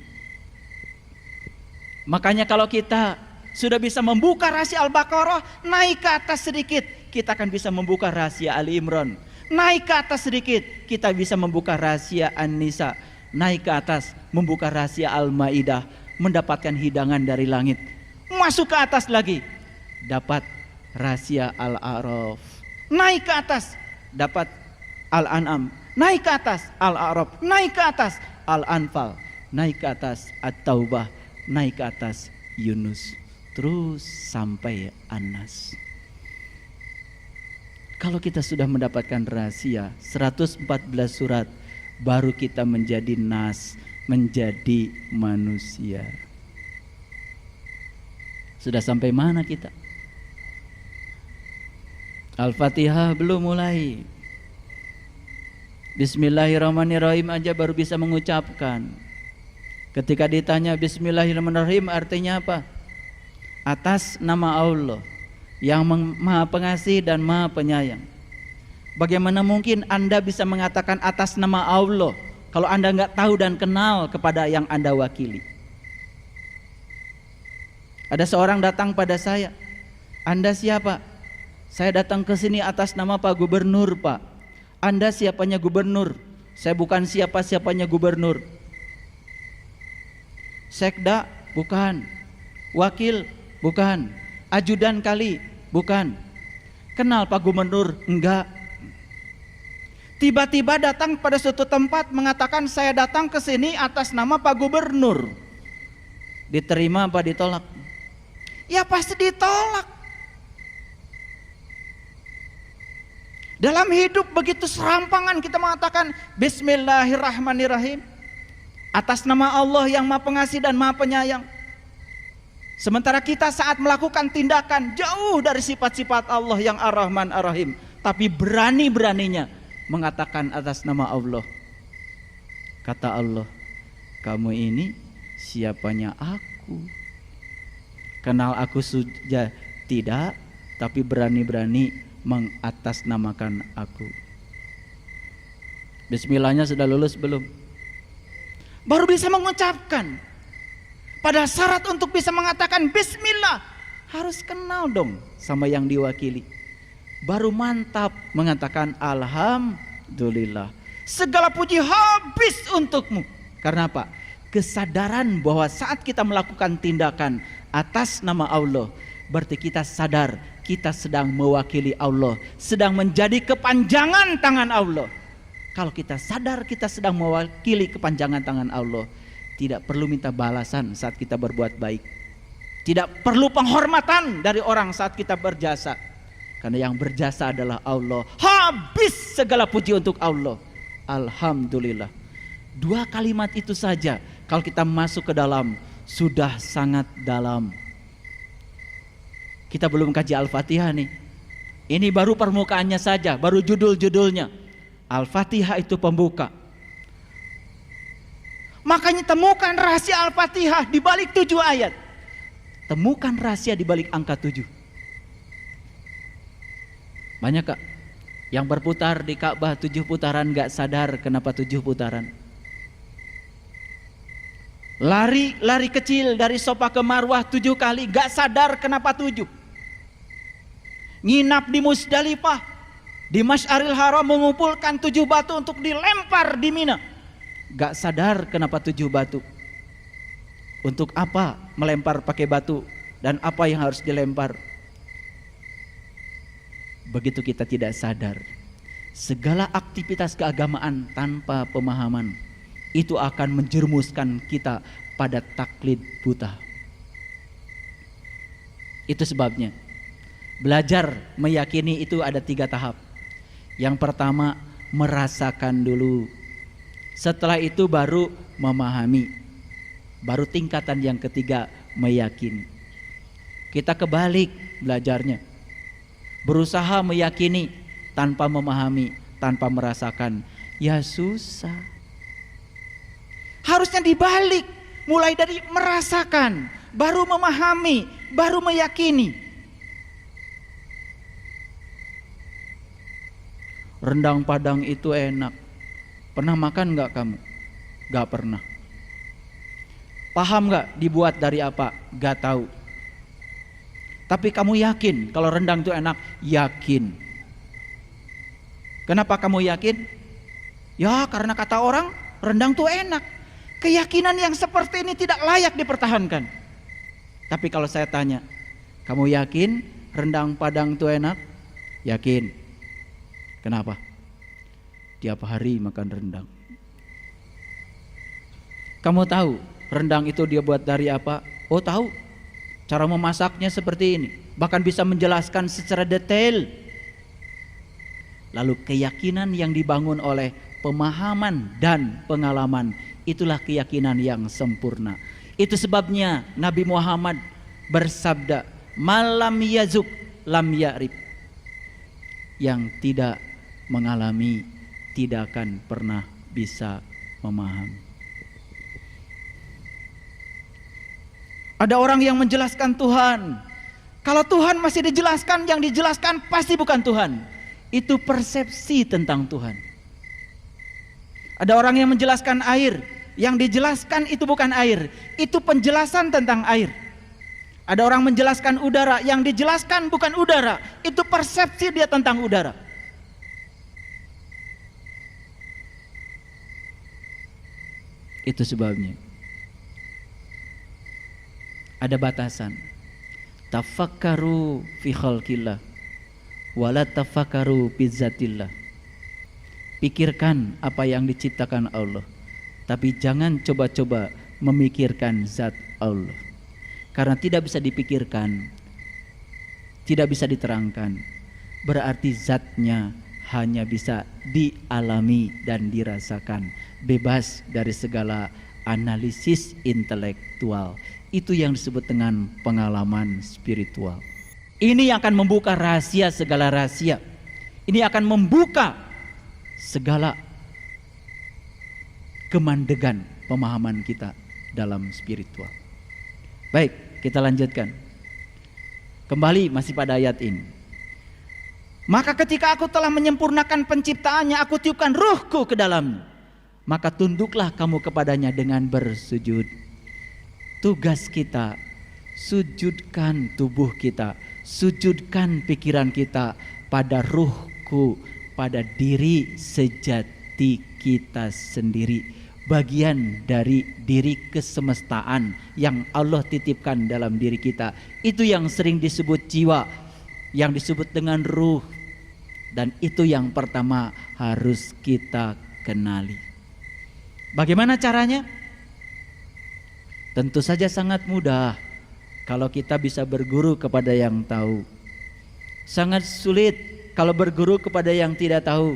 Makanya kalau kita sudah bisa membuka rahasia Al-Baqarah, naik ke atas sedikit, kita akan bisa membuka rahasia Ali Imran. Naik ke atas sedikit, kita bisa membuka rahasia An-Nisa. Naik ke atas, membuka rahasia Al-Maidah, mendapatkan hidangan dari langit. Masuk ke atas lagi, dapat rahasia Al-A'raf. Naik ke atas, dapat Al-An'am. Naik ke atas Al-A'raf. Naik ke atas Al-Anfal. Naik ke atas At-Taubah. Naik ke atas Yunus. Terus sampai An-Nas. Kalau kita sudah mendapatkan rahasia 114 surat, baru kita menjadi nas, menjadi manusia. Sudah sampai mana kita? Al-Fatihah belum mulai. Bismillahirrahmanirrahim aja baru bisa mengucapkan. Ketika ditanya Bismillahirrahmanirrahim artinya apa? Atas nama Allah yang Maha Pengasih dan Maha Penyayang. Bagaimana mungkin Anda bisa mengatakan atas nama Allah kalau Anda nggak tahu dan kenal kepada yang Anda wakili? Ada seorang datang pada saya, Anda siapa? Saya datang ke sini atas nama Pak Gubernur, Pak. Anda siapanya gubernur? Saya bukan siapa-siapanya gubernur. Sekda? Bukan. Wakil? Bukan. Ajudan kali? Bukan. Kenal Pak Gubernur? Enggak. Tiba-tiba datang pada suatu tempat mengatakan saya datang ke sini atas nama Pak Gubernur. Diterima apa ditolak? Ya pasti ditolak. Dalam hidup begitu serampangan kita mengatakan Bismillahirrahmanirrahim atas nama Allah yang Maha Pengasih dan Maha Penyayang. Sementara kita saat melakukan tindakan jauh dari sifat-sifat Allah yang Ar-Rahman Ar-Rahim, tapi berani-beraninya mengatakan atas nama Allah. Kata Allah, kamu ini siapanya aku? Kenal aku sudah tidak, tapi berani-berani mengatasnamakan aku. Bismillahnya sudah lulus belum? Baru bisa mengucapkan. Pada syarat untuk bisa mengatakan Bismillah harus kenal dong sama yang diwakili. Baru mantap mengatakan Alhamdulillah. Segala puji habis untukmu. Karena apa? Kesadaran bahwa saat kita melakukan tindakan atas nama Allah, berarti kita sadar kita sedang mewakili Allah, sedang menjadi kepanjangan tangan Allah. Kalau kita sadar kita sedang mewakili kepanjangan tangan Allah, tidak perlu minta balasan saat kita berbuat baik. Tidak perlu penghormatan dari orang saat kita berjasa. Karena yang berjasa adalah Allah. Habis segala puji untuk Allah. Alhamdulillah. 2 kalimat itu saja kalau kita masuk ke dalam sudah sangat dalam. Kita belum kaji Al-Fatihah nih. Ini baru permukaannya saja, baru judul-judulnya. Al-Fatihah itu pembuka. Makanya temukan rahasia Al-Fatihah di balik 7 ayat. Temukan rahasia di balik angka 7. Banyak Kak yang berputar di Ka'bah 7 putaran gak sadar kenapa 7 putaran. Lari kecil dari Sofa ke Marwah 7 kali gak sadar kenapa 7. Nginap di Musdalifah, di Masy'aril Haram mengumpulkan 7 batu untuk dilempar di Mina. Gak sadar kenapa 7 batu. Untuk apa melempar pakai batu dan apa yang harus dilempar. Begitu kita tidak sadar, segala aktivitas keagamaan tanpa pemahaman itu akan menjerumuskan kita pada taklid buta. Itu sebabnya belajar meyakini itu ada 3 tahap. Yang pertama merasakan dulu. Setelah itu baru memahami. Baru tingkatan yang ketiga meyakini. Kita kebalik belajarnya. Berusaha meyakini tanpa memahami, tanpa merasakan. Ya susah. Harusnya dibalik. Mulai dari merasakan, baru memahami, baru meyakini. Rendang Padang itu enak. Pernah makan gak kamu? Gak pernah. Paham gak dibuat dari apa? Gak tahu. Tapi kamu yakin kalau rendang itu enak? Yakin. Kenapa kamu yakin? Ya karena kata orang rendang itu enak. Keyakinan yang seperti ini tidak layak dipertahankan. Tapi kalau saya tanya, Kamu yakin rendang Padang itu enak? Yakin. Kenapa? Tiap hari makan rendang. Kamu tahu rendang itu dia buat dari apa? Oh tahu. Cara memasaknya seperti ini. Bahkan bisa menjelaskan secara detail. Lalu keyakinan yang dibangun oleh pemahaman dan pengalaman, itulah keyakinan yang sempurna. Itu sebabnya Nabi Muhammad bersabda, malam yazuk lam ya'rif. Yang tidak mengalami tidak akan pernah bisa memahami. Ada orang yang menjelaskan Tuhan. Kalau Tuhan masih dijelaskan, yang dijelaskan pasti bukan Tuhan. Itu persepsi tentang Tuhan. Ada orang yang menjelaskan air, yang dijelaskan itu bukan air, itu penjelasan tentang air. Ada orang menjelaskan udara, yang dijelaskan bukan udara, itu persepsi dia tentang udara. Itu sebabnya ada batasan. Tafakkaru fi khalqillah wala tafakkaru fi zatillah. Pikirkan apa yang diciptakan Allah, tapi jangan coba-coba memikirkan zat Allah. Karena tidak bisa dipikirkan, tidak bisa diterangkan, berarti zatnya hanya bisa dialami dan dirasakan, bebas dari segala analisis intelektual. Itu yang disebut dengan pengalaman spiritual. Ini yang akan membuka rahasia segala rahasia. Ini akan membuka segala kemandegan pemahaman kita dalam spiritual. Baik, kita lanjutkan. Kembali masih pada ayat ini. Maka ketika aku telah menyempurnakan penciptaannya, aku tiupkan ruhku ke dalamnya. Maka tunduklah kamu kepadanya dengan bersujud. Tugas kita, sujudkan tubuh kita, sujudkan pikiran kita pada ruhku, pada diri sejati kita sendiri, bagian dari diri kesemestaan yang Allah titipkan dalam diri kita. Itu yang sering disebut jiwa, yang disebut dengan ruh, dan itu yang pertama harus kita kenali. Bagaimana caranya? Tentu saja sangat mudah kalau kita bisa berguru kepada yang tahu. Sangat sulit kalau berguru kepada yang tidak tahu.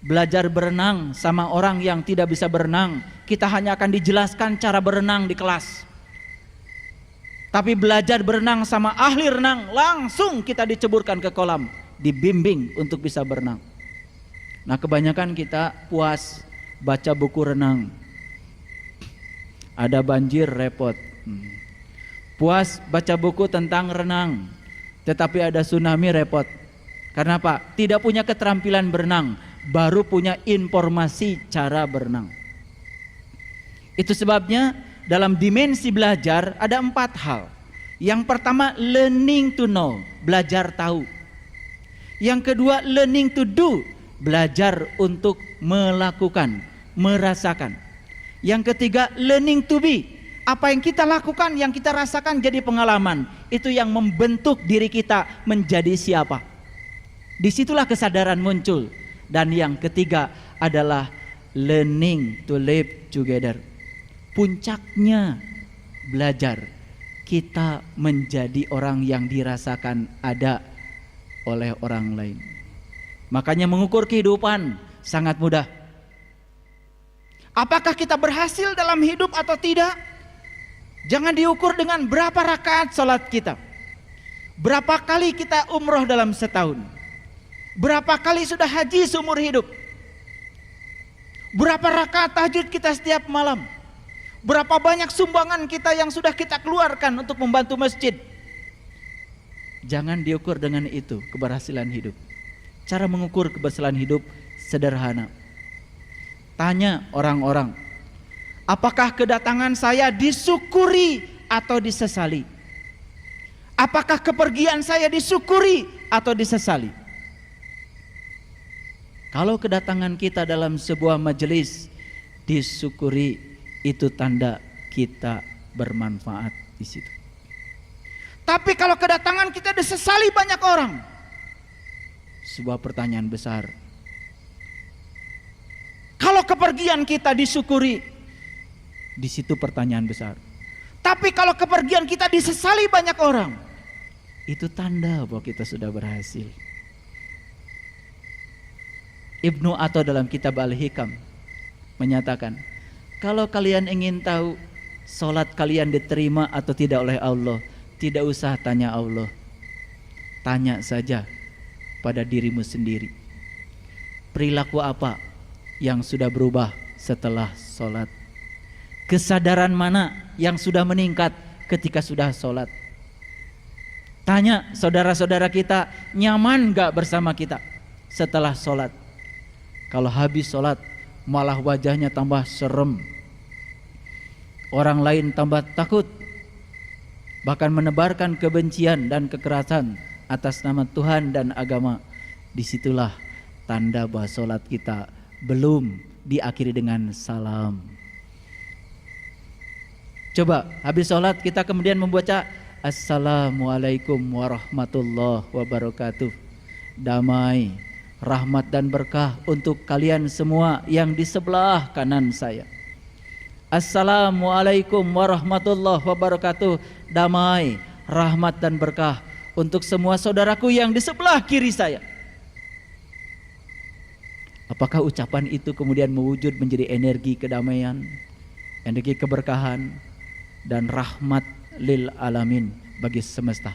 Belajar berenang sama orang yang tidak bisa berenang, kita hanya akan dijelaskan cara berenang di kelas. Tapi belajar berenang sama ahli renang, langsung kita diceburkan ke kolam, dibimbing untuk bisa berenang. Nah, kebanyakan kita puas baca buku renang. Ada banjir repot. Puas baca buku tentang renang, tetapi ada tsunami repot. Karena apa? Tidak punya keterampilan berenang, baru punya informasi cara berenang. Itu sebabnya dalam dimensi belajar ada 4 hal. Yang pertama, learning to know, belajar tahu. Yang kedua, learning to do, belajar untuk melakukan, merasakan. Yang ketiga, learning to be, apa yang kita lakukan, yang kita rasakan jadi pengalaman. Itu yang membentuk diri kita menjadi siapa. Disitulah kesadaran muncul. Dan yang ketiga adalah learning to live together. Puncaknya belajar, kita menjadi orang yang dirasakan ada oleh orang lain. Makanya mengukur kehidupan sangat mudah. Apakah kita berhasil dalam hidup atau tidak? Jangan diukur dengan berapa rakaat salat kita, berapa kali kita umroh dalam setahun, berapa kali sudah haji seumur hidup, berapa rakaat tahajud kita setiap malam, berapa banyak sumbangan kita yang sudah kita keluarkan untuk membantu masjid. Jangan diukur dengan itu keberhasilan hidup. Cara mengukur keberhasilan hidup sederhana. Tanya orang-orang, apakah kedatangan saya disyukuri atau disesali? Apakah kepergian saya disyukuri atau disesali? Kalau kedatangan kita dalam sebuah majelis disyukuri, itu tanda kita bermanfaat di situ. Tapi kalau kedatangan kita disesali banyak orang, sebuah pertanyaan besar. Kalau kepergian kita disyukuri, di situ pertanyaan besar. Tapi kalau kepergian kita disesali banyak orang, itu tanda bahwa kita sudah berhasil. Ibnu Atha dalam kitab Al-Hikam menyatakan, kalau kalian ingin tahu salat kalian diterima atau tidak oleh Allah, tidak usah tanya Allah, tanya saja pada dirimu sendiri. Perilaku apa yang sudah berubah setelah salat? Kesadaran mana yang sudah meningkat ketika sudah salat? Tanya saudara-saudara kita, nyaman gak bersama kita setelah salat? Kalau habis salat malah wajahnya tambah serem, orang lain tambah takut, bahkan menebarkan kebencian dan kekerasan atas nama Tuhan dan agama. Disitulah tanda bahwa salat kita belum diakhiri dengan salam. Coba habis salat kita kemudian membaca Assalamualaikum warahmatullahi wabarakatuh. Damai, rahmat dan berkah untuk kalian semua yang di sebelah kanan saya. Assalamualaikum warahmatullahi wabarakatuh. Damai, rahmat dan berkah untuk semua saudaraku yang di sebelah kiri saya. Apakah ucapan itu kemudian mewujud menjadi energi kedamaian, energi keberkahan dan rahmat lil alamin bagi semesta?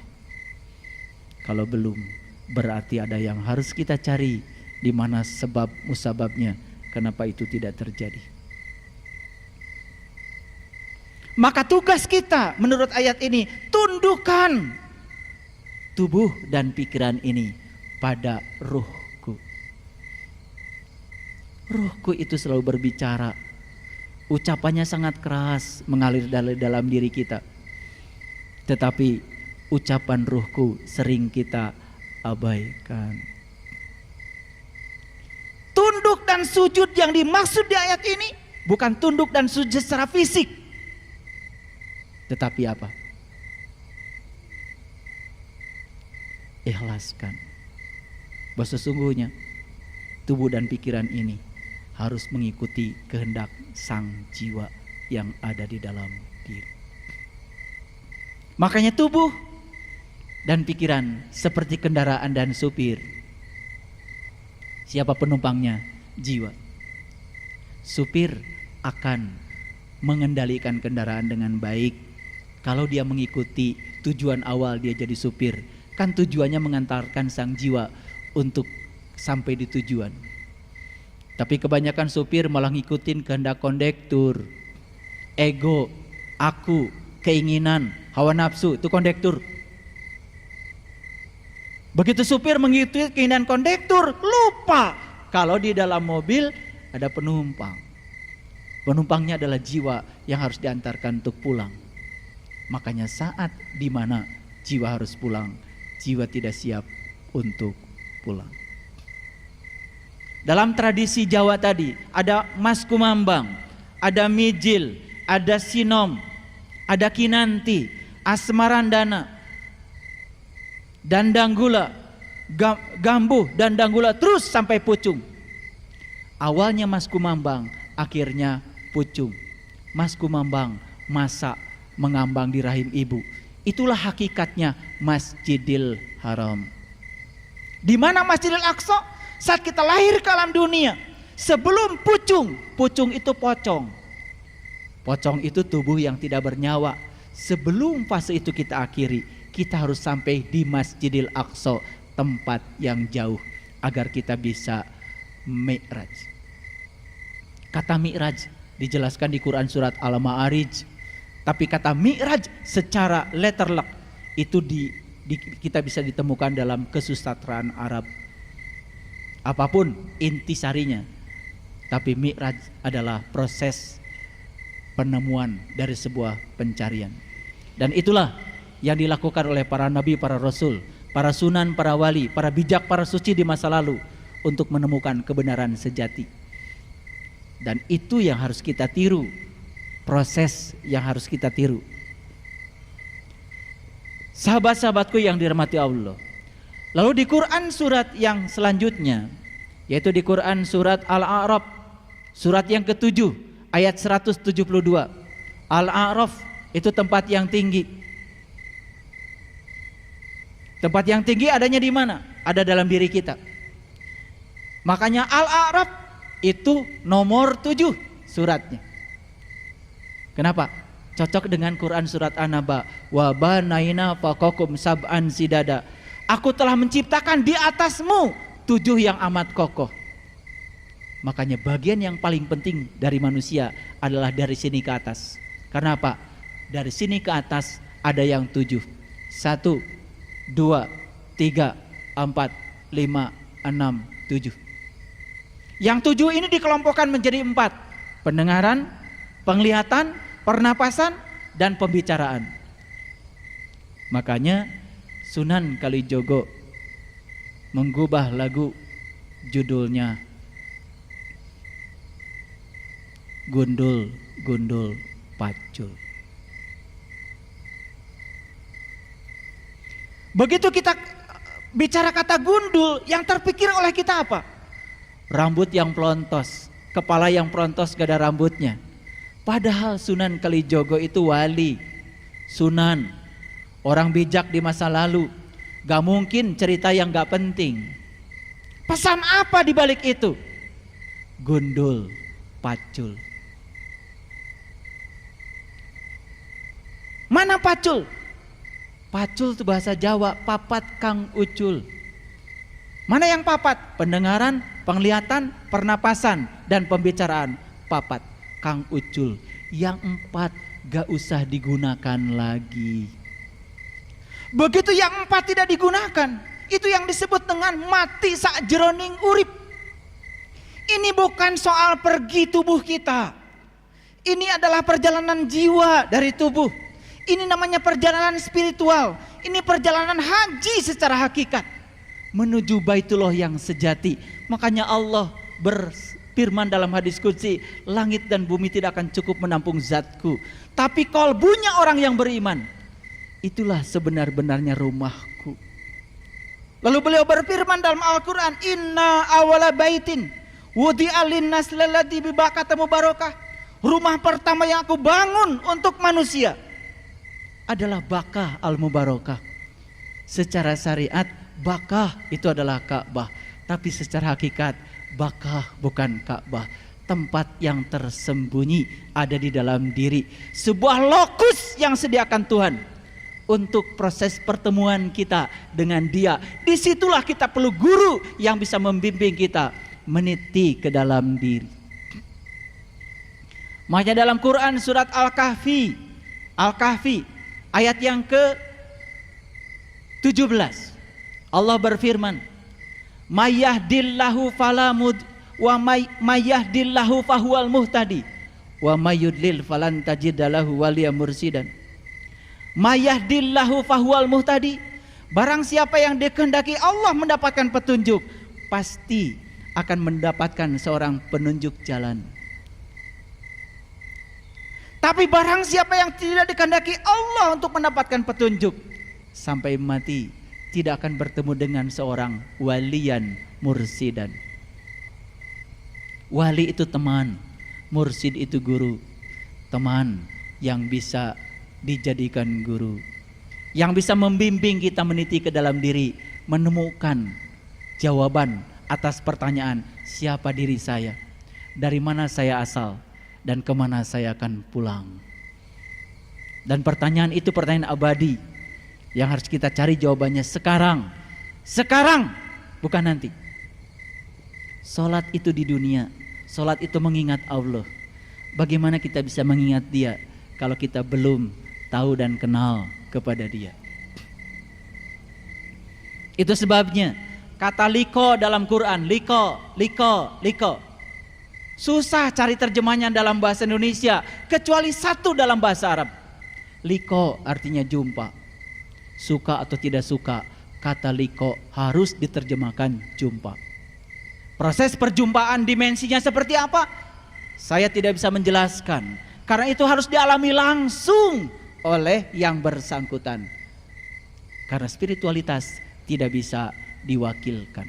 Kalau belum, berarti ada yang harus kita cari, di mana sebab musababnya, kenapa itu tidak terjadi. Maka tugas kita menurut ayat ini, tundukkan tubuh dan pikiran ini pada ruhku. Ruhku itu selalu berbicara, ucapannya sangat keras mengalir dalam diri kita, tetapi ucapan ruhku sering kita abaikan. Tunduk dan sujud yang dimaksud di ayat ini bukan tunduk dan sujud secara fisik, tetapi apa? Ikhlaskan bahwa sesungguhnya tubuh dan pikiran ini harus mengikuti kehendak sang jiwa yang ada di dalam diri. Makanya tubuh dan pikiran seperti kendaraan dan supir. Siapa penumpangnya? Jiwa. Supir akan mengendalikan kendaraan dengan baik kalau dia mengikuti tujuan awal dia jadi supir. Kan tujuannya mengantarkan sang jiwa untuk sampai di tujuan. Tapi kebanyakan supir malah ngikutin kehendak kondektur. Ego, aku, keinginan, hawa nafsu, itu kondektur. Begitu supir mengikuti keinginan kondektur, lupa kalau di dalam mobil ada penumpang. Penumpangnya adalah jiwa yang harus diantarkan untuk pulang. Makanya saat dimana jiwa harus pulang, jiwa tidak siap untuk pulang. Dalam tradisi Jawa tadi ada Mas Kumambang, ada Mijil, ada Sinom, ada Kinanti, Asmarandana, Dandanggula, Gambuh, Dandanggula, terus sampai Pucung. Awalnya Mas Kumambang, akhirnya Pucung. Mas Kumambang masa mengambang di rahim ibu. Itulah hakikatnya Masjidil Haram. Di mana Masjidil Aqsa? Saat kita lahir ke alam dunia, sebelum pucung, pucung itu pocong. Pocong itu tubuh yang tidak bernyawa. Sebelum fase itu kita akhiri, kita harus sampai di Masjidil Aqsa, tempat yang jauh, agar kita bisa mi'raj. Kata mi'raj dijelaskan di Quran surat Al-Ma'arij. Tapi kata mi'raj secara letterlek itu kita bisa ditemukan dalam kesusastraan Arab. Apapun intisarinya, tapi mi'raj adalah proses penemuan dari sebuah pencarian. Dan itulah yang dilakukan oleh para nabi, para rasul, para sunan, para wali, para bijak, para suci di masa lalu untuk menemukan kebenaran sejati. Dan itu yang harus kita tiru, proses yang harus kita tiru. Sahabat-sahabatku yang dirahmati Allah. Lalu di Quran surat yang selanjutnya, yaitu di Quran surat Al-A'raf, surat yang ke-7 ayat 172. Al-A'raf itu tempat yang tinggi. Tempat yang tinggi adanya di mana? Ada dalam diri kita. Makanya Al-A'raf itu nomor 7 suratnya. Kenapa? Cocok dengan Quran surat An-Naba. Wa banaina faqakum sab'an sidada. Aku telah menciptakan di atasmu 7 yang amat kokoh. Makanya bagian yang paling penting dari manusia adalah dari sini ke atas. Karena apa? Dari sini ke atas ada yang 7. 1, 2, 3, 4, 5, 6, 7. Yang 7 ini dikelompokkan menjadi 4. Pendengaran, penglihatan, pernapasan, dan pembicaraan. Makanya Sunan Kalijogo menggubah lagu judulnya Gundul Gundul Pacul. Begitu kita bicara kata gundul, yang terpikir oleh kita apa? Rambut yang pelontos, kepala yang pelontos gak ada rambutnya. Padahal Sunan Kalijogo itu wali, sunan, orang bijak di masa lalu. Gak mungkin cerita yang gak penting. Pesan apa di balik itu? Gundul Pacul. Mana pacul? Pacul itu bahasa Jawa, papat kang ucul. Mana yang papat? Pendengaran, penglihatan, pernapasan, dan pembicaraan. Papat kang ucul. Yang 4 gak usah digunakan lagi. Begitu yang 4 tidak digunakan, itu yang disebut dengan mati sakjeroning urip. Ini bukan soal pergi tubuh kita. Ini adalah perjalanan jiwa dari tubuh. Ini namanya perjalanan spiritual. Ini perjalanan haji secara hakikat menuju Baitullah yang sejati. Makanya Allah berfirman dalam hadis qudsi, langit dan bumi tidak akan cukup menampung zatku, tapi kalbunya orang yang beriman, itulah sebenar-benarnya rumahku. Lalu beliau berfirman dalam Al-Quran, inna awala baitin wudi'a linnas lalladzi bibakata mubarakah. Rumah pertama yang aku bangun untuk manusia adalah Bakah al-Mubarakah. Secara syariat Bakah itu adalah Ka'bah, tapi secara hakikat Bakah bukan Ka'bah. Tempat yang tersembunyi ada di dalam diri, sebuah lokus yang sediakan Tuhan untuk proses pertemuan kita dengan Dia. Disitulah kita perlu guru yang bisa membimbing kita meniti ke dalam diri. Makanya dalam Quran surat Al-Kahfi ayat yang ke-17 Allah berfirman, Mayyahdillahu falamud wa mayyahdillahu fahuwal muhtadi wa mayyudlil falan tajidalahu waliya mursidan. Mayyahdillahu fahuwal muhtadi. Barang siapa yang dikehendaki Allah mendapatkan petunjuk, pasti akan mendapatkan seorang penunjuk jalan. Tapi barang siapa yang tidak dikehendaki Allah untuk mendapatkan petunjuk, sampai mati tidak akan bertemu dengan seorang waliyan mursidan. Wali itu teman, mursid itu guru. Teman yang bisa dijadikan guru, yang bisa membimbing kita meniti ke dalam diri, menemukan jawaban atas pertanyaan, siapa diri saya, dari mana saya asal, dan kemana saya akan pulang. Dan pertanyaan itu pertanyaan abadi yang harus kita cari jawabannya sekarang. Sekarang, bukan nanti. Salat itu di dunia, salat itu mengingat Allah. Bagaimana kita bisa mengingat Dia kalau kita belum tahu dan kenal kepada Dia? Itu sebabnya kata liko dalam Quran, liko. Susah cari terjemahnya dalam bahasa Indonesia, kecuali satu dalam bahasa Arab. Liko artinya jumpa. Suka atau tidak suka, kata liko harus diterjemahkan jumpa. Proses perjumpaan dimensinya seperti apa? Saya tidak bisa menjelaskan, karena itu harus dialami langsung oleh yang bersangkutan. Karena spiritualitas tidak bisa diwakilkan.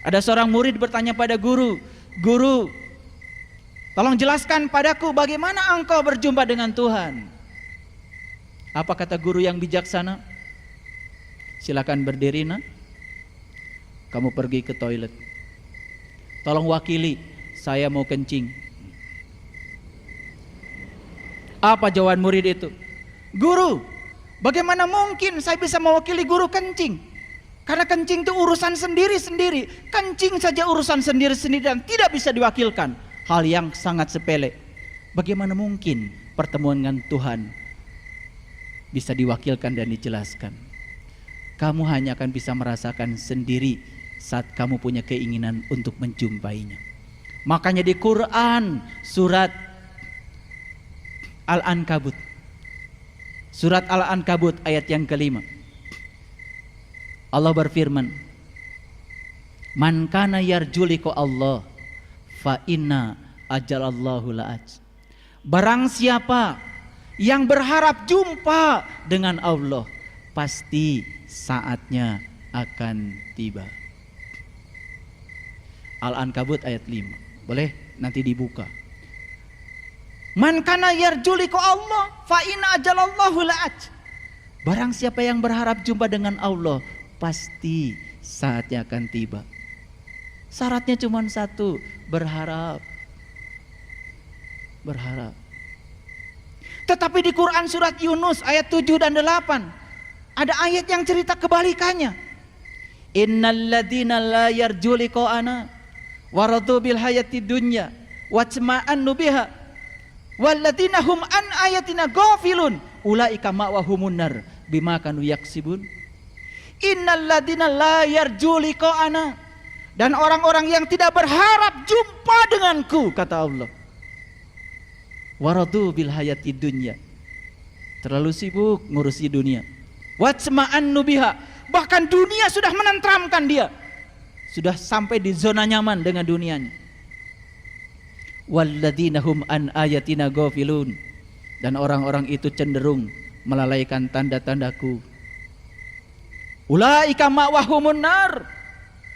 Ada seorang murid bertanya pada guru, "Guru, tolong jelaskan padaku bagaimana engkau berjumpa dengan Tuhan?" Apa kata guru yang bijaksana? "Silakan berdiri, nak. Kamu pergi ke toilet. Tolong wakili, saya mau kencing." Apa jawaban murid itu? "Guru, bagaimana mungkin saya bisa mewakili guru kencing? Karena kencing itu urusan sendiri-sendiri. Kencing saja urusan sendiri-sendiri dan tidak bisa diwakilkan. Hal yang sangat sepele. Bagaimana mungkin pertemuan dengan Tuhan bisa diwakilkan dan dijelaskan? Kamu hanya akan bisa merasakan sendiri saat kamu punya keinginan untuk menjumpainya." Makanya di Quran surat Al-Ankabut, surat Al-Ankabut ayat yang kelima, Allah berfirman, "Man kana yarju liqa Allah fa inna ajalallahu la'aj." Barang siapa yang berharap jumpa dengan Allah, pasti saatnya akan tiba. Al-Ankabut ayat 5. Boleh nanti dibuka. Man kana yarju liqa Allah fa inna ajalallahu la'aj. Barang siapa yang berharap jumpa dengan Allah, pasti saatnya akan tiba. Syaratnya cuma satu, berharap. Berharap. Tetapi di Quran surat Yunus ayat 7 dan 8 ada ayat yang cerita kebalikannya. Innal ladzina la yarju liqa'ana waradu bil hayati dunya wajma'annu biha walladzina hum an ayatina ghafilun ulaika ma'wahumun nar bima kanu yaksibun. Innal ladzina la yarju liqa'ana, dan orang-orang yang tidak berharap jumpa denganku, kata Allah. Waradu bil hayati dunya, terlalu sibuk ngurusi dunia. Wajma'annu biha, bahkan dunia sudah menenteramkan dia, sudah sampai di zona nyaman dengan dunianya. Walladzina hum an ayatina ghafilun, dan orang-orang itu cenderung melalaikan tanda-tandaku. Ulaika ma'wahumun nar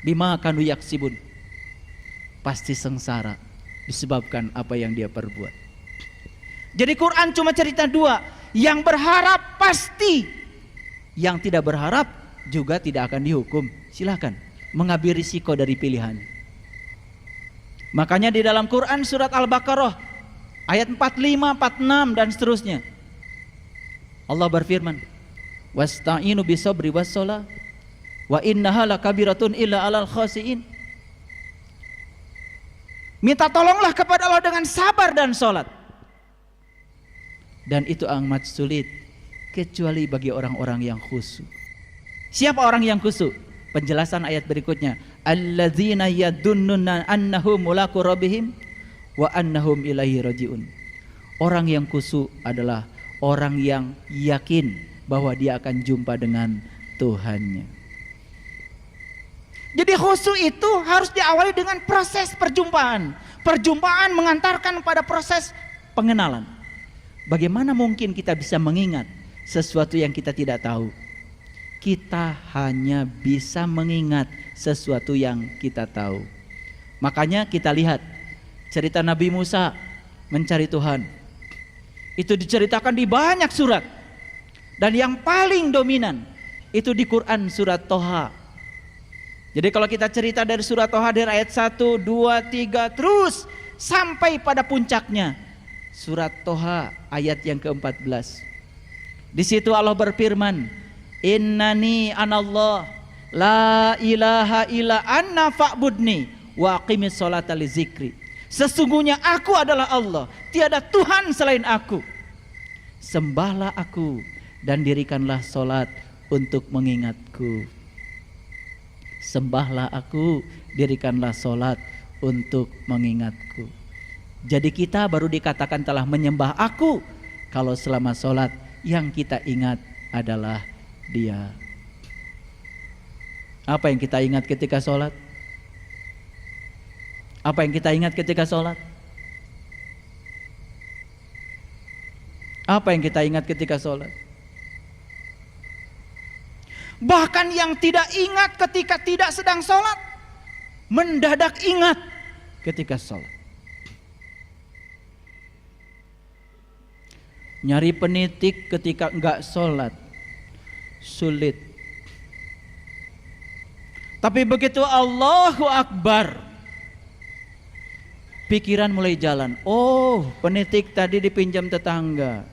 bima kanu yaksibun, pasti sengsara disebabkan apa yang dia perbuat. Jadi Quran cuma cerita dua, yang berharap pasti, yang tidak berharap juga tidak akan dihukum. Silakan mengambil risiko dari pilihan. Makanya di dalam Quran surat Al-Baqarah ayat 45, 46 dan seterusnya, Allah berfirman, wasta'inu bisabri wassalah wa innaha lakabiratun illa alal khasiin. Minta tolonglah kepada Allah dengan sabar dan salat, dan itu amat sulit kecuali bagi orang-orang yang khusyuk. Siapa orang yang khusyuk? Penjelasan ayat berikutnya, alladzina yadunnuna annahum mulaqu rabbihim wa annahum ilaihi rajiun. Orang yang khusyuk adalah orang yang yakin bahwa dia akan jumpa dengan Tuhannya. Jadi khusyuk itu harus diawali dengan proses perjumpaan. Perjumpaan mengantarkan pada proses pengenalan. Bagaimana mungkin kita bisa mengingat sesuatu yang kita tidak tahu? Kita hanya bisa mengingat sesuatu yang kita tahu. Makanya kita lihat cerita Nabi Musa mencari Tuhan. Itu diceritakan di banyak surat. Dan yang paling dominan itu di Quran surat Toha. Jadi kalau kita cerita dari surat Toha dari ayat 1, 2, 3 terus sampai pada puncaknya surat Toha ayat yang ke-14. Di situ Allah berfirman, innani anallah la ilaha illa anna fa'budni wa aqimis sholata li zikri. Sesungguhnya aku adalah Allah, tiada Tuhan selain aku. Sembahlah aku dan dirikanlah solat untuk mengingatku. Sembahlah aku, dirikanlah solat untuk mengingatku. Jadi kita baru dikatakan telah menyembah aku kalau selama solat yang kita ingat adalah Dia. Apa yang kita ingat ketika solat? Apa yang kita ingat ketika solat? Apa yang kita ingat ketika solat? Bahkan yang tidak ingat ketika tidak sedang sholat, mendadak ingat ketika sholat. Nyari penitik ketika enggak sholat sulit. Tapi begitu Allahu Akbar, pikiran mulai jalan. Oh, penitik tadi dipinjam tetangga,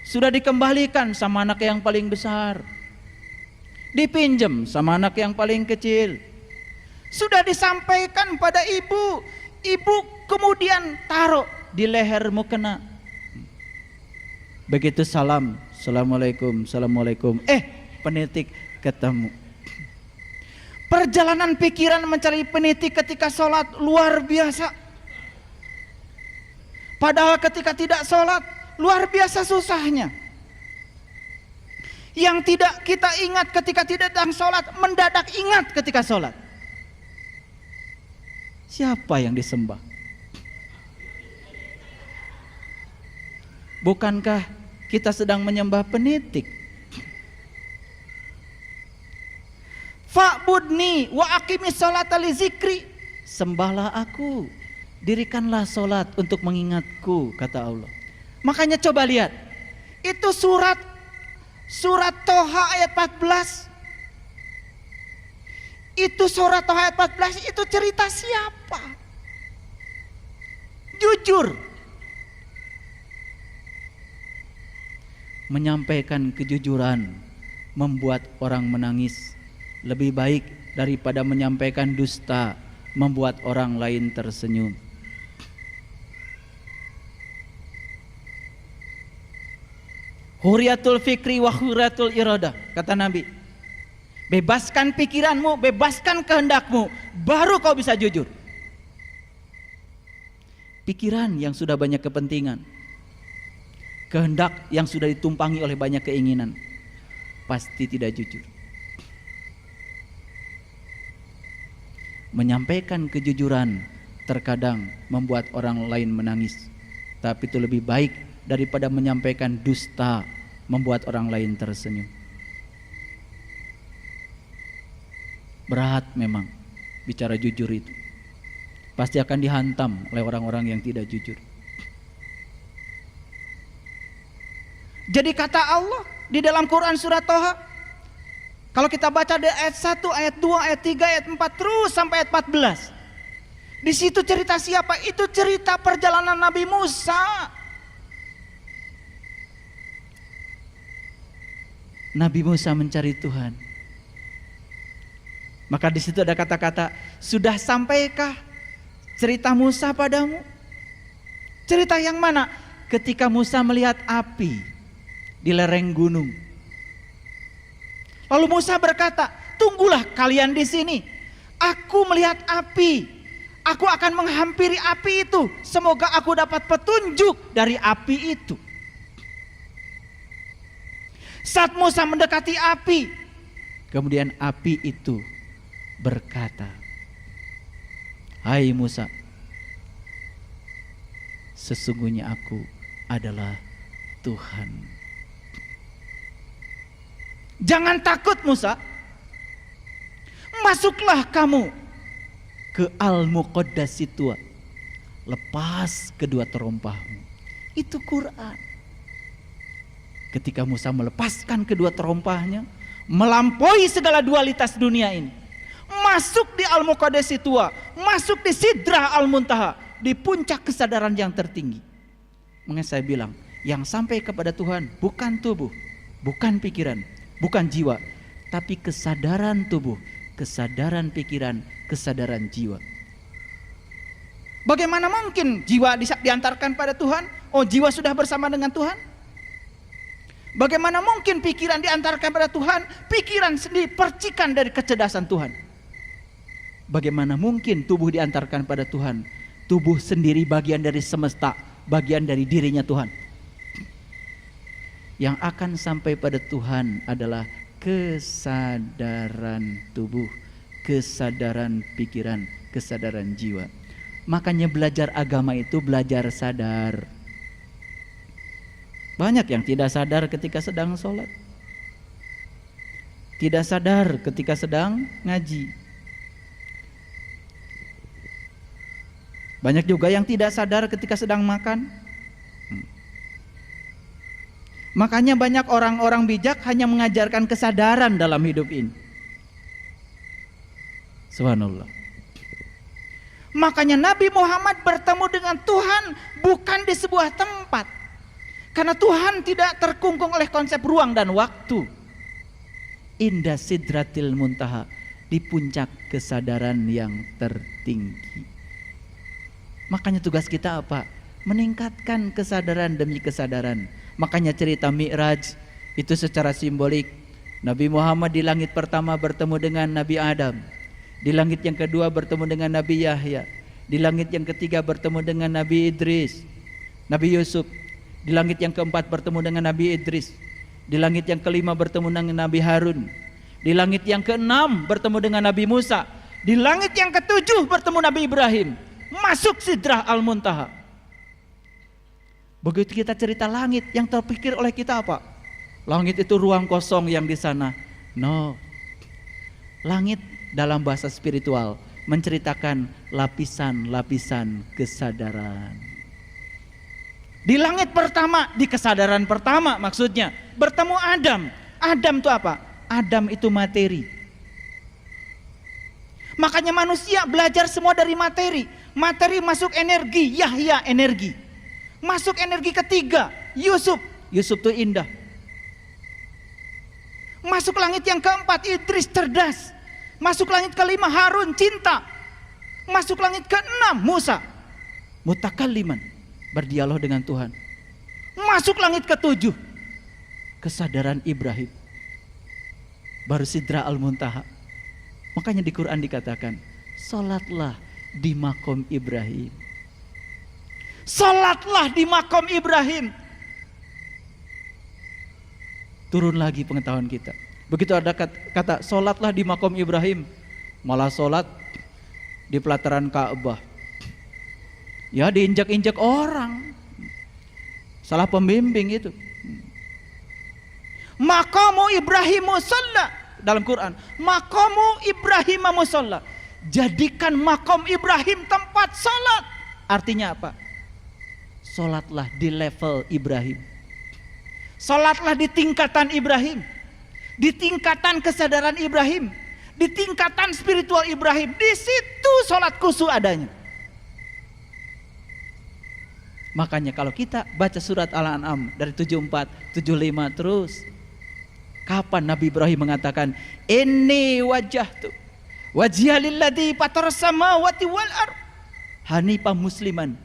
sudah dikembalikan sama anak yang paling besar, dipinjam sama anak yang paling kecil, sudah disampaikan pada ibu, ibu kemudian taruh di leher mukena. Begitu salam, assalamualaikum, assalamualaikum, penitik ketemu. Perjalanan pikiran mencari penitik ketika sholat luar biasa. Padahal ketika tidak sholat luar biasa susahnya. Yang tidak kita ingat ketika tidak sedang sholat, mendadak ingat ketika sholat. Siapa yang disembah? Bukankah kita sedang menyembah penitik? Fa'budni wa aqimis sholata li zikri. Sembahlah aku, dirikanlah sholat untuk mengingatku, kata Allah. Makanya coba lihat, itu surat Toha ayat 14. Itu surat Toha ayat 14 itu cerita siapa? Jujur. Menyampaikan kejujuran membuat orang menangis lebih baik daripada menyampaikan dusta membuat orang lain tersenyum. Huriyatul fikri wa huriyatul iradah, kata Nabi. Bebaskan pikiranmu, bebaskan kehendakmu, baru kau bisa jujur. Pikiran yang sudah banyak kepentingan, kehendak yang sudah ditumpangi oleh banyak keinginan, pasti tidak jujur. Menyampaikan kejujuran terkadang membuat orang lain menangis, tapi itu lebih baik daripada menyampaikan dusta membuat orang lain tersenyum. Berat memang bicara jujur itu. Pasti akan dihantam oleh orang-orang yang tidak jujur. Jadi kata Allah di dalam Quran surat Toha, kalau kita baca dari ayat 1, ayat 2, ayat 3, ayat 4 terus sampai ayat 14. Di situ cerita siapa? Itu cerita perjalanan Nabi Musa. Nabi Musa mencari Tuhan. Maka di situ ada kata-kata, sudah sampaikah cerita Musa padamu? Cerita yang mana? Ketika Musa melihat api di lereng gunung. Lalu Musa berkata, tunggulah kalian di sini. Aku melihat api. Aku akan menghampiri api itu. Semoga aku dapat petunjuk dari api itu. Saat Musa mendekati api, kemudian api itu berkata, hai Musa, sesungguhnya aku adalah Tuhan. Jangan takut Musa, masuklah kamu ke Al-Muqaddasitua, lepas kedua terompahmu. Itu Quran. Ketika Musa melepaskan kedua terompahnya, melampaui segala dualitas dunia ini, masuk di Al-Muqaddasitua, masuk di Sidrah Al-Muntaha, di puncak kesadaran yang tertinggi. Makanya saya bilang, yang sampai kepada Tuhan bukan tubuh, bukan pikiran, bukan jiwa, tapi kesadaran tubuh, kesadaran pikiran, kesadaran jiwa. Bagaimana mungkin jiwa diantarkan pada Tuhan? Oh, jiwa sudah bersama dengan Tuhan? Bagaimana mungkin pikiran diantarkan pada Tuhan? Pikiran sendiri percikan dari kecerdasan Tuhan. Bagaimana mungkin tubuh diantarkan pada Tuhan? Tubuh sendiri bagian dari semesta, bagian dari dirinya Tuhan. Yang akan sampai pada Tuhan adalah kesadaran tubuh, kesadaran pikiran, kesadaran jiwa. Makanya belajar agama itu belajar sadar. Banyak yang tidak sadar ketika sedang sholat. tidak sadar ketika sedang ngaji. Banyak juga yang tidak sadar ketika sedang makan. Makanya banyak orang-orang bijak hanya mengajarkan kesadaran dalam hidup ini. Subhanallah. Makanya Nabi Muhammad bertemu dengan Tuhan bukan di sebuah tempat. Karena Tuhan tidak terkungkung oleh konsep ruang dan waktu. Indah sidratil muntaha, di puncak kesadaran yang tertinggi. Makanya tugas kita apa? Meningkatkan kesadaran demi kesadaran. Makanya cerita Mi'raj itu secara simbolik. Nabi Muhammad di langit pertama bertemu dengan Nabi Adam. Di langit yang kedua bertemu dengan Nabi Yahya. Di langit yang ketiga bertemu dengan Nabi Idris, Nabi Yusuf. Di langit yang keempat bertemu dengan Nabi Idris. Di langit yang kelima bertemu dengan Nabi Harun. Di langit yang keenam bertemu dengan Nabi Musa. Di langit yang ketujuh bertemu Nabi Ibrahim. Masuk Sidrah Al-Muntaha. Begitu kita cerita langit, yang terpikir oleh kita apa? Langit itu ruang kosong yang di sana. No. Langit dalam bahasa spiritual menceritakan lapisan-lapisan kesadaran. Di langit pertama, di kesadaran pertama maksudnya bertemu Adam. Adam itu apa? Adam itu materi. Makanya manusia belajar semua dari materi. Materi masuk energi, Yahya energi. Masuk energi ketiga, Yusuf. Yusuf itu indah. Masuk langit yang keempat, Idris cerdas. Masuk langit kelima, Harun cinta. Masuk langit keenam, Musa mutakalliman, berdialog dengan Tuhan. Masuk langit ketujuh, kesadaran Ibrahim, baru Sidrah Al-Muntaha. Makanya di Quran dikatakan, salatlah di makom Ibrahim. Salatlah di makom Ibrahim. Turun lagi pengetahuan kita. Begitu ada kata salatlah di makom Ibrahim, malah salat di pelataran Ka'bah. Ya, diinjak-injak orang. Salah pembimbing itu. Maqamu Ibrahim musalla dalam Quran. Maqamu Ibrahim musalla. Jadikan makom Ibrahim tempat salat. Artinya apa? Salatlah di level Ibrahim. Salatlah di tingkatan Ibrahim. Di tingkatan kesadaran Ibrahim. Di tingkatan spiritual Ibrahim. Di situ salat khusyuk adanya. Makanya kalau kita baca surat Al-An'am dari 74, 75 terus, kapan Nabi Ibrahim mengatakan inni wajjahtu wajhiya lilladzi fataras samawati wal ardh hanifan musliman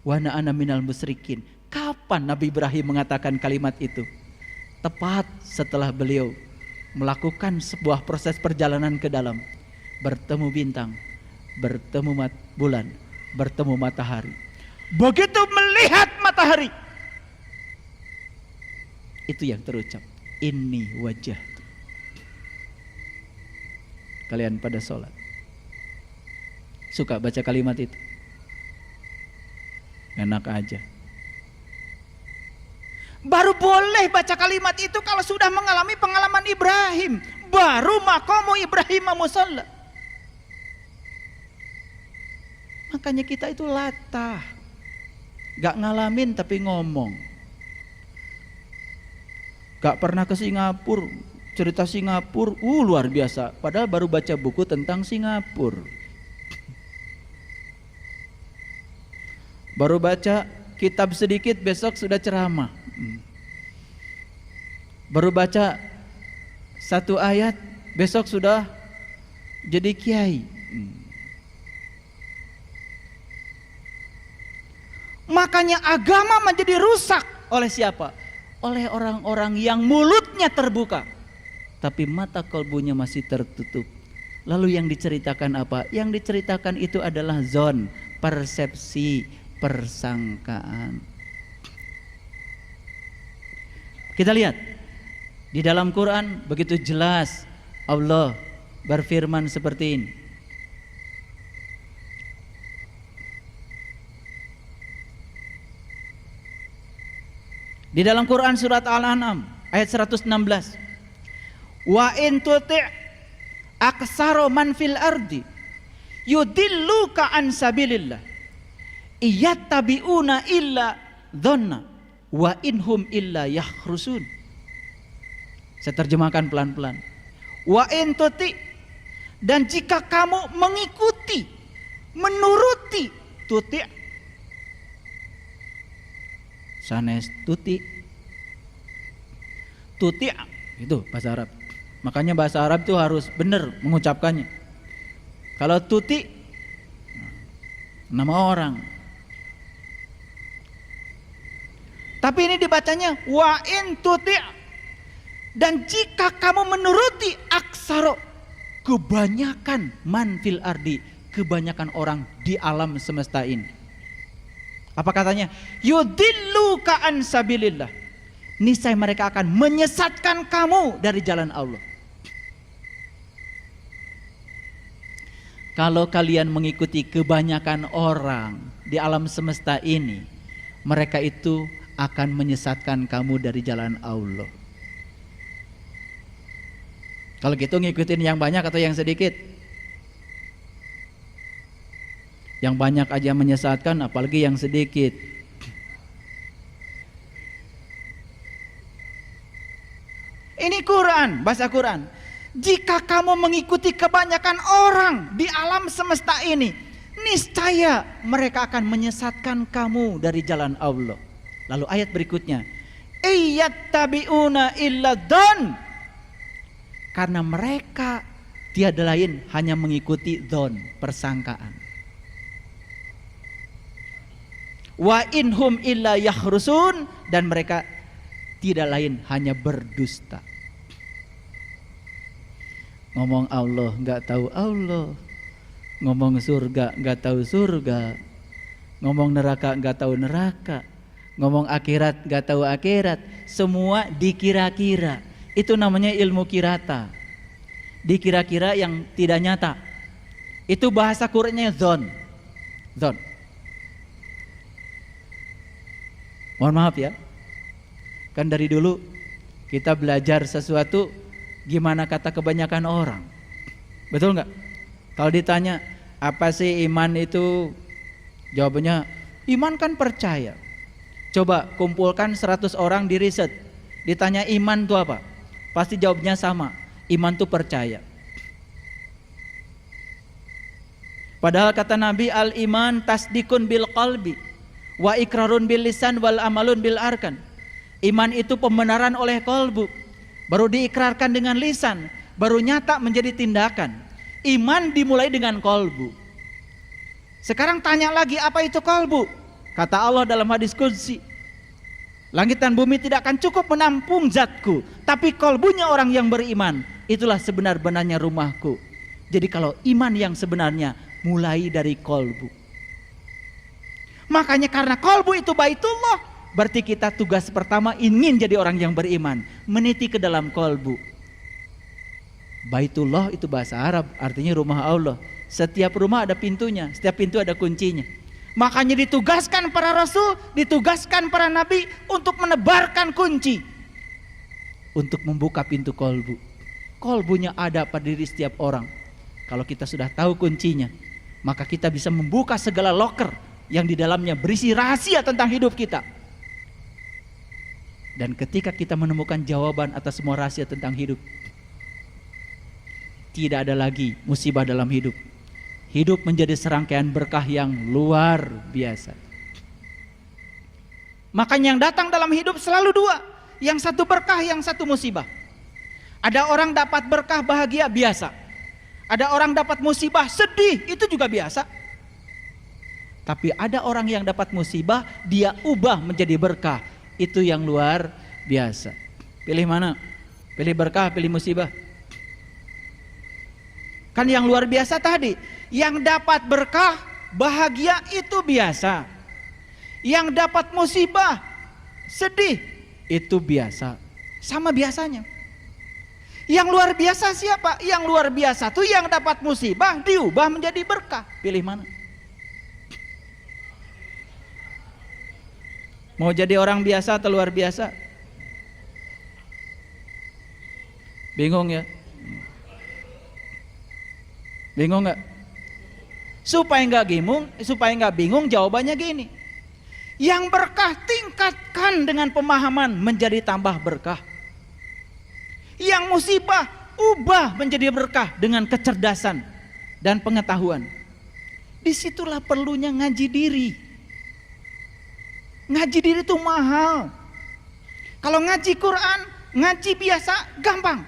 wa ana minal musyrikin. Kapan Nabi Ibrahim mengatakan kalimat itu? Tepat setelah beliau melakukan sebuah proses perjalanan ke dalam, bertemu bintang, bertemu bulan, bertemu matahari. Begitu melihat matahari, itu yang terucap, inni wajah. Kalian pada sholat suka baca kalimat itu? Enak aja. Baru boleh baca kalimat itu kalau sudah mengalami pengalaman Ibrahim. Baru maqamu Ibrahim musalla. Makanya kita itu latah, gak ngalamin tapi ngomong. Gak pernah ke Singapura, cerita Singapura, luar biasa. Padahal baru baca buku tentang Singapura. Baru baca kitab sedikit, besok sudah ceramah. Baru baca satu ayat, besok sudah jadi kiai. Makanya agama menjadi rusak oleh siapa? Oleh orang-orang yang mulutnya terbuka tapi mata kalbunya masih tertutup. Lalu yang diceritakan apa? Yang diceritakan itu adalah zon, persepsi, persangkaan. Kita lihat di dalam Quran begitu jelas Allah berfirman seperti ini. Di dalam Quran surat Al-An'am ayat 116. Wa in tuti' aksaro man fil ardi yudilluka an sabilillah iyattabi'una illa dhanna wa inhum illa yakhrusun. Saya terjemahkan pelan-pelan. Wa in tuti', dan jika kamu mengikuti, menuruti, tuti' sanes tuti' itu bahasa Arab. Makanya bahasa Arab itu harus benar mengucapkannya. Kalau tuti nama orang. Tapi ini dibacanya wa in tuti', dan jika kamu menuruti aksaro, kebanyakan man fil ardi, kebanyakan orang di alam semesta ini. Apa katanya? Yudilluka an sabilillah, niscaya mereka akan menyesatkan kamu dari jalan Allah. Kalau kalian mengikuti kebanyakan orang di alam semesta ini, mereka itu akan menyesatkan kamu dari jalan Allah. Kalau gitu ngikutin yang banyak atau yang sedikit? Yang banyak aja menyesatkan, apalagi yang sedikit. Ini Quran, bahasa Quran. Jika kamu mengikuti kebanyakan orang di alam semesta ini, niscaya mereka akan menyesatkan kamu dari jalan Allah. Lalu ayat berikutnya, iyattabi'una illa dhann, karena mereka tiada lain hanya mengikuti dhon, persangkaan. Wa inhum illa yakhrusun, dan mereka tidak lain hanya berdusta. Ngomong Allah nggak tahu Allah, ngomong surga nggak tahu surga, ngomong neraka nggak tahu neraka, ngomong akhirat nggak tahu akhirat, semua dikira-kira. Itu namanya ilmu kirata, dikira-kira yang tidak nyata. Itu bahasa Qur'annya dzon. Mohon maaf ya, kan dari dulu kita belajar sesuatu gimana kata kebanyakan orang. Betul nggak? Kalau ditanya apa sih iman itu, jawabannya iman kan percaya. Coba kumpulkan 100 orang di riset, ditanya iman itu apa, pasti jawabnya sama, iman itu percaya. Padahal kata Nabi, al iman tasdikun bil qalbi wa ikrarun bil lisan wal amalun bil arkan. Iman itu pembenaran oleh kolbu, baru diikrarkan dengan lisan, baru nyata menjadi tindakan. Iman dimulai dengan kolbu. Sekarang tanya lagi, apa itu kolbu? Kata Allah dalam hadis qudsi, langit dan bumi tidak akan cukup menampung zatku, tapi kolbunya orang yang beriman, itulah sebenar-benarnya rumahku. Jadi kalau iman yang sebenarnya mulai dari kolbu. Makanya karena kolbu itu baitullah, berarti kita tugas pertama ingin jadi orang yang beriman, meniti ke dalam kolbu. Baitullah itu bahasa Arab, artinya rumah Allah. Setiap rumah ada pintunya, setiap pintu ada kuncinya. Makanya ditugaskan para rasul, ditugaskan para nabi untuk menebarkan kunci, untuk membuka pintu kolbu. Kolbunya ada pada diri setiap orang. Kalau kita sudah tahu kuncinya, maka kita bisa membuka segala loker yang di dalamnya berisi rahasia tentang hidup kita. Dan ketika kita menemukan jawaban atas semua rahasia tentang hidup, tidak ada lagi musibah dalam hidup. Hidup menjadi serangkaian berkah yang luar biasa. Makanya yang datang dalam hidup selalu dua, yang satu berkah, yang satu musibah. Ada orang dapat berkah bahagia, biasa. Ada orang dapat musibah sedih, itu juga biasa. Tapi ada orang yang dapat musibah, dia ubah menjadi berkah, itu yang luar biasa. Pilih mana? Pilih berkah, pilih musibah? Kan yang luar biasa tadi, yang dapat berkah, bahagia, itu biasa. Yang dapat musibah, sedih, itu biasa. Sama biasanya. Yang luar biasa siapa? Yang luar biasa tuh yang dapat musibah diubah menjadi berkah. Pilih mana? Mau jadi orang biasa atau luar biasa? Bingung ya? Bingung nggak? Supaya nggak bingung, jawabannya gini. Yang berkah tingkatkan dengan pemahaman menjadi tambah berkah. Yang musibah ubah menjadi berkah dengan kecerdasan dan pengetahuan. Disitulah perlunya ngaji diri. Ngaji diri itu mahal. Kalau ngaji Quran, ngaji biasa gampang.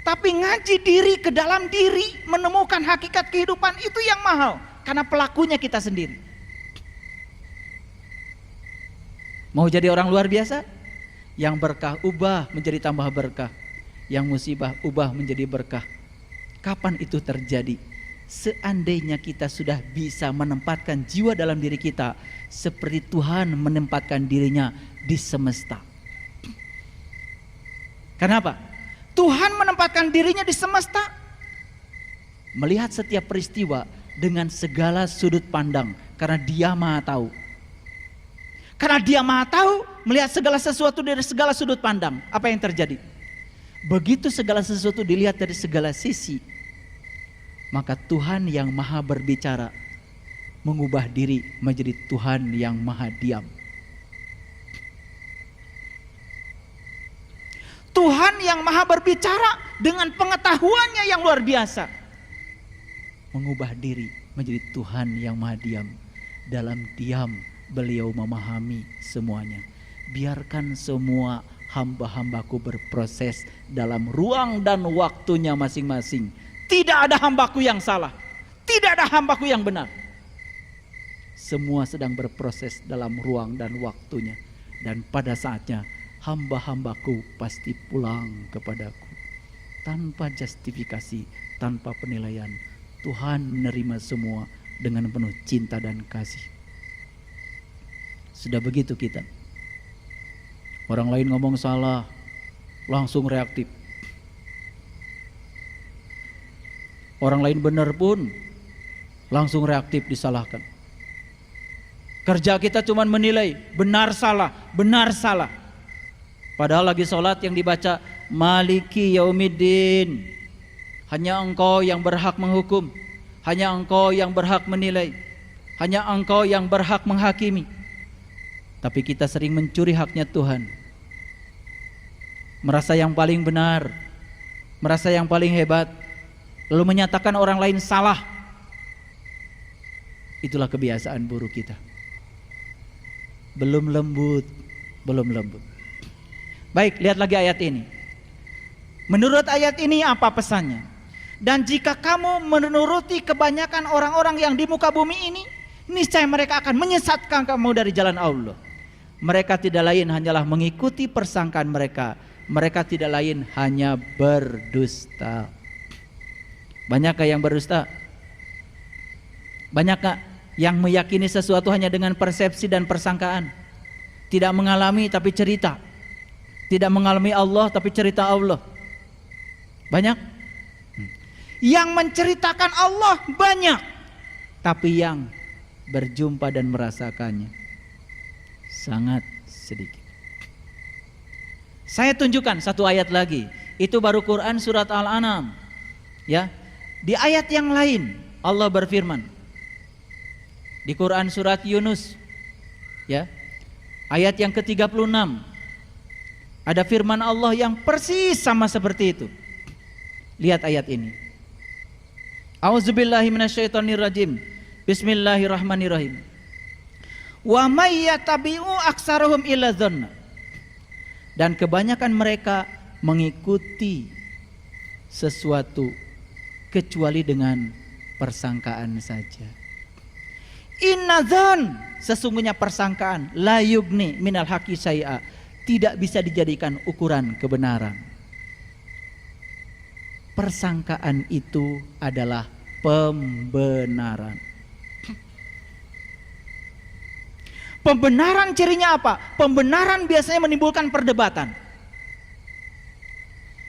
Tapi ngaji diri ke dalam diri, menemukan hakikat kehidupan itu yang mahal. Karena pelakunya kita sendiri. Mau jadi orang luar biasa? Yang berkah ubah menjadi tambah berkah. Yang musibah ubah menjadi berkah. Kapan itu terjadi? Seandainya kita sudah bisa menempatkan jiwa dalam diri kita seperti Tuhan menempatkan dirinya di semesta. Kenapa? Tuhan menempatkan dirinya di semesta, melihat setiap peristiwa dengan segala sudut pandang, karena Dia Maha Tahu. Karena Dia Maha Tahu, melihat segala sesuatu dari segala sudut pandang. Apa yang terjadi? Begitu segala sesuatu dilihat dari segala sisi, maka Tuhan yang Maha berbicara mengubah diri menjadi Tuhan yang Maha diam. Tuhan yang Maha berbicara dengan pengetahuannya yang luar biasa mengubah diri menjadi Tuhan yang Maha diam. Dalam diam beliau memahami semuanya. Biarkan semua hamba-hambaku berproses dalam ruang dan waktunya masing-masing. Tidak ada hambaku yang salah, tidak ada hambaku yang benar. Semua sedang berproses dalam ruang dan waktunya. Dan pada saatnya hamba-hambaku pasti pulang kepadaku. Tanpa justifikasi, tanpa penilaian, Tuhan menerima semua dengan penuh cinta dan kasih. Sudah begitu kita. Orang lain ngomong salah, langsung reaktif. Orang lain benar pun langsung reaktif disalahkan. Kerja kita cuma menilai benar salah, benar salah. Padahal lagi sholat yang dibaca Maliki Yaumiddin. Hanya Engkau yang berhak menghukum, hanya Engkau yang berhak menilai, hanya Engkau yang berhak menghakimi. Tapi kita sering mencuri haknya Tuhan. Merasa yang paling benar, merasa yang paling hebat, lalu menyatakan orang lain salah. Itulah kebiasaan buruk kita. Belum lembut, belum lembut. Baik, lihat lagi ayat ini. Menurut ayat ini apa pesannya? Dan jika kamu menuruti kebanyakan orang-orang yang di muka bumi ini, niscaya mereka akan menyesatkan kamu dari jalan Allah. Mereka tidak lain hanyalah mengikuti persangkaan mereka. Mereka tidak lain hanya berdusta. Banyakkah yang berdusta? Banyakkah yang meyakini sesuatu hanya dengan persepsi dan persangkaan? Tidak mengalami tapi cerita. Tidak mengalami Allah tapi cerita Allah. Banyak. Yang menceritakan Allah banyak, tapi yang berjumpa dan merasakannya sangat sedikit. Saya tunjukkan satu ayat lagi. Itu baru Quran surat Al-An'am. Ya. Di ayat yang lain Allah berfirman. Di Quran surat Yunus, ya. Ayat yang ke-36. Ada firman Allah yang persis sama seperti itu. Lihat ayat ini. A'udzubillahi minasyaitonirrajim. Bismillahirrahmanirrahim. Wa may yattabi'u aktsarahum illa dzanna. Dan kebanyakan mereka mengikuti sesuatu kecuali dengan persangkaan saja. Inna dzan, sesungguhnya persangkaan, la yugni minal haqqi syai'a, tidak bisa dijadikan ukuran kebenaran. Persangkaan itu adalah pembenaran. Pembenaran cirinya apa? Pembenaran biasanya menimbulkan perdebatan.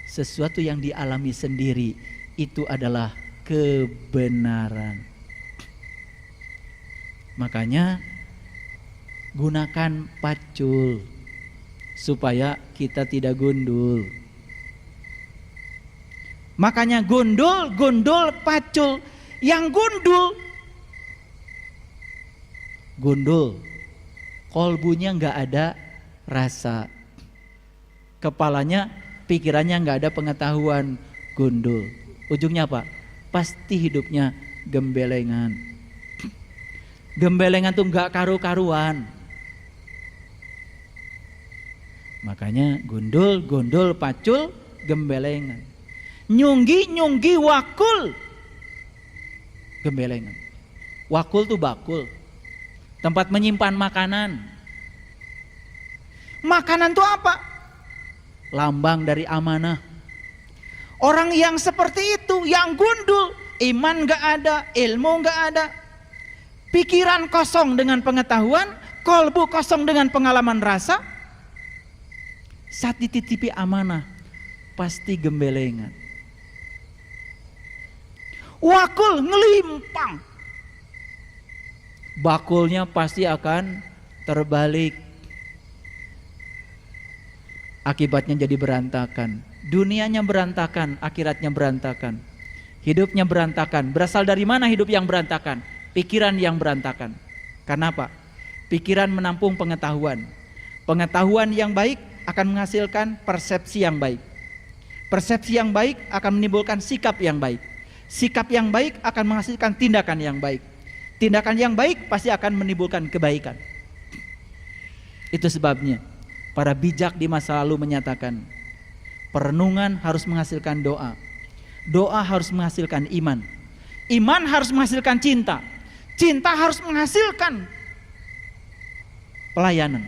Sesuatu yang dialami sendiri itu adalah kebenaran. Makanya gunakan pacul supaya kita tidak gundul. Makanya gundul, gundul, pacul. Yang gundul, kolbunya nggak ada rasa, kepalanya, pikirannya nggak ada pengetahuan. Gundul, ujungnya apa? Pasti hidupnya gembelengan. Gembelengan tuh nggak karu-karuan. Makanya gundul, gundul, pacul, gembelengan. Nyunggi, nyunggi, wakul, gembelengan. Wakul tuh bakul, tempat menyimpan makanan. Makanan tuh apa? Lambang dari amanah. Orang yang seperti itu, yang gundul, iman gak ada, ilmu gak ada, pikiran kosong dengan pengetahuan, kolbu kosong dengan pengalaman rasa, saat dititipi amanah pasti gembelengan. Wakul ngelimpang, bakulnya pasti akan terbalik, akibatnya jadi berantakan. Dunianya berantakan, akhiratnya berantakan, hidupnya berantakan. Berasal dari mana hidup yang berantakan? Pikiran yang berantakan. Karena apa? Pikiran menampung pengetahuan. Pengetahuan yang baik akan menghasilkan persepsi yang baik. Persepsi yang baik akan menimbulkan sikap yang baik. Sikap yang baik akan menghasilkan tindakan yang baik. Tindakan yang baik pasti akan menimbulkan kebaikan. Itu sebabnya para bijak di masa lalu menyatakan, perenungan harus menghasilkan doa. Doa harus menghasilkan iman. Iman harus menghasilkan cinta. Cinta harus menghasilkan pelayanan.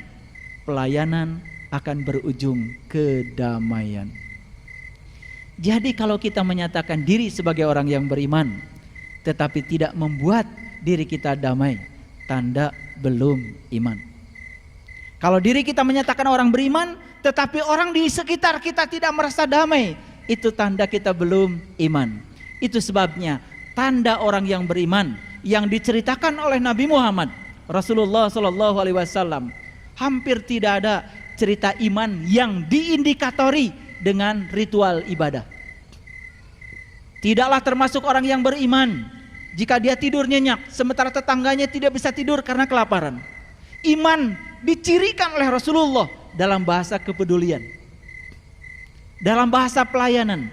Pelayanan akan berujung kedamaian. Jadi kalau kita menyatakan diri sebagai orang yang beriman, tetapi tidak membuat diri kita damai, tanda belum iman. Kalau diri kita menyatakan orang beriman, tetapi orang di sekitar kita tidak merasa damai, itu tanda kita belum iman. Itu sebabnya tanda orang yang beriman yang diceritakan oleh Nabi Muhammad Rasulullah SAW, hampir tidak ada cerita iman yang diindikatori dengan ritual ibadah. Tidaklah termasuk orang yang beriman jika dia tidur nyenyak sementara tetangganya tidak bisa tidur karena kelaparan. Iman dicirikan oleh Rasulullah dalam bahasa kepedulian, dalam bahasa pelayanan,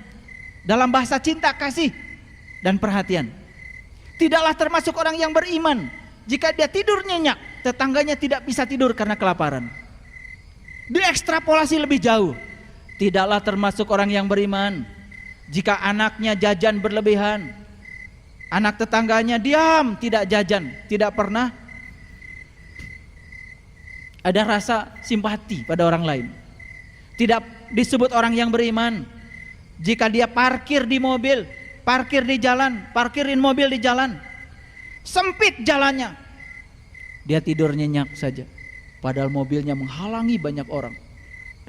dalam bahasa cinta kasih dan perhatian. Tidaklah termasuk orang yang beriman jika dia tidur nyenyak, tetangganya tidak bisa tidur karena kelaparan. Diekstrapolasi lebih jauh, tidaklah termasuk orang yang beriman jika anaknya jajan berlebihan, anak tetangganya diam tidak jajan, tidak pernah ada rasa simpati pada orang lain. Tidak disebut orang yang beriman jika dia parkir di mobil, parkir di jalan, parkirin mobil di jalan, sempit jalannya, dia tidur nyenyak saja, padahal mobilnya menghalangi banyak orang.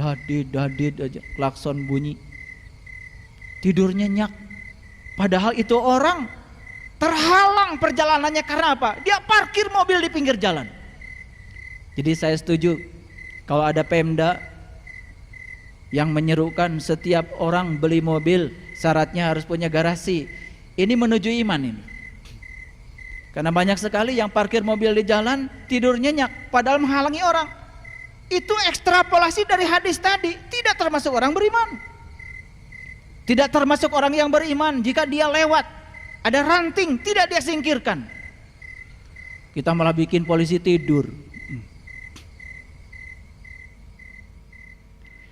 Dadit aja, klakson bunyi, tidur nyenyak, padahal itu orang terhalang perjalanannya karena apa? Dia parkir mobil di pinggir jalan. Jadi saya setuju kalau ada Pemda yang menyerukan setiap orang beli mobil syaratnya harus punya garasi. Ini menuju iman ini. Karena banyak sekali yang parkir mobil di jalan tidur nyenyak padahal menghalangi orang. Itu ekstrapolasi dari hadis tadi, tidak termasuk orang beriman. Tidak termasuk orang yang beriman jika dia lewat ada ranting tidak dia singkirkan. Kita malah bikin polisi tidur.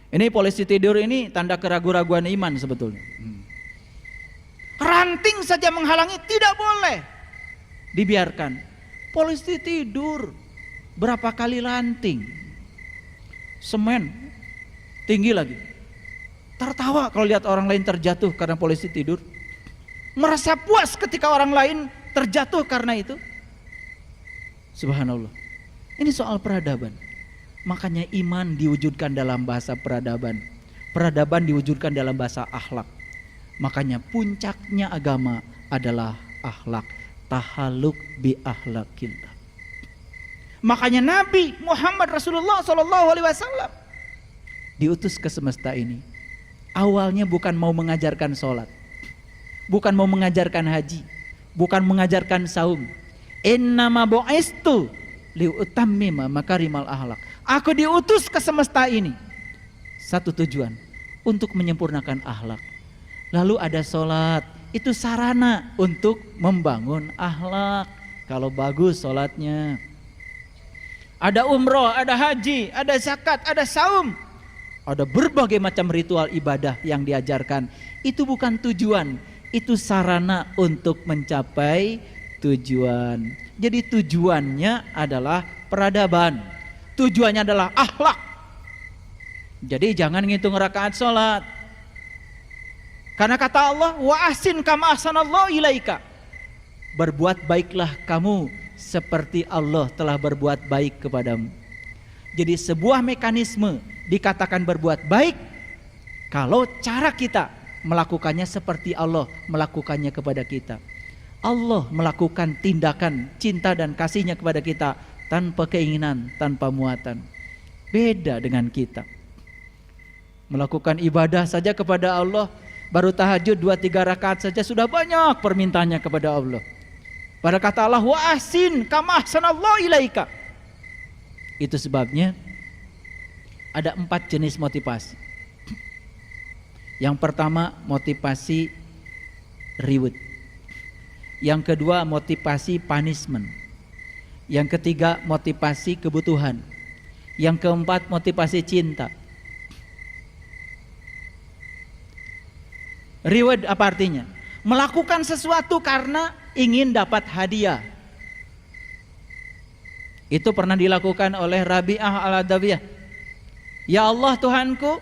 Ini polisi tidur ini tanda keraguan-raguan iman sebetulnya. Ranting saja menghalangi tidak boleh dibiarkan. Polisi tidur, berapa kali ranting, semen tinggi lagi. Tertawa kalau lihat orang lain terjatuh karena polisi tidur. Merasa puas ketika orang lain terjatuh karena itu. Subhanallah. Ini soal peradaban. Makanya iman diwujudkan dalam bahasa peradaban. Peradaban diwujudkan dalam bahasa akhlak. Makanya puncaknya agama adalah akhlak. Tahaluk bi akhlakillah. Makanya Nabi Muhammad Rasulullah SAW diutus ke semesta ini. Awalnya bukan mau mengajarkan sholat, bukan mau mengajarkan haji, bukan mengajarkan saum. Innama bu'istu liutammima makarimal akhlak. Aku diutus ke semesta ini satu tujuan, untuk menyempurnakan akhlak. Lalu ada sholat, itu sarana untuk membangun akhlak. Kalau bagus sholatnya. Ada umroh, ada haji, ada zakat, ada saum, ada berbagai macam ritual ibadah yang diajarkan. Itu bukan tujuan, itu sarana untuk mencapai tujuan. Jadi tujuannya adalah peradaban, tujuannya adalah akhlak. Jadi jangan ngitung rakaat sholat, karena kata Allah, wa ahsin kama ahsanallahu ilaika. Berbuat baiklah kamu seperti Allah telah berbuat baik kepadamu. Jadi sebuah mekanisme dikatakan berbuat baik kalau cara kita melakukannya seperti Allah melakukannya kepada kita. Allah melakukan tindakan cinta dan kasihnya kepada kita tanpa keinginan, tanpa muatan. Beda dengan kita. Melakukan ibadah saja kepada Allah, baru tahajud 2-3 rakaat saja sudah banyak permintaannya kepada Allah. Pada kata Allah, wa ahsin kama ahsanallahu ilaika. Itu sebabnya ada 4 jenis motivasi. Yang pertama motivasi reward. Yang kedua motivasi punishment. Yang ketiga motivasi kebutuhan. Yang keempat motivasi cinta. Reward apa artinya? Melakukan sesuatu karena ingin dapat hadiah. Itu pernah dilakukan oleh Rabi'ah al-Adawiyah. Ya Allah Tuhanku,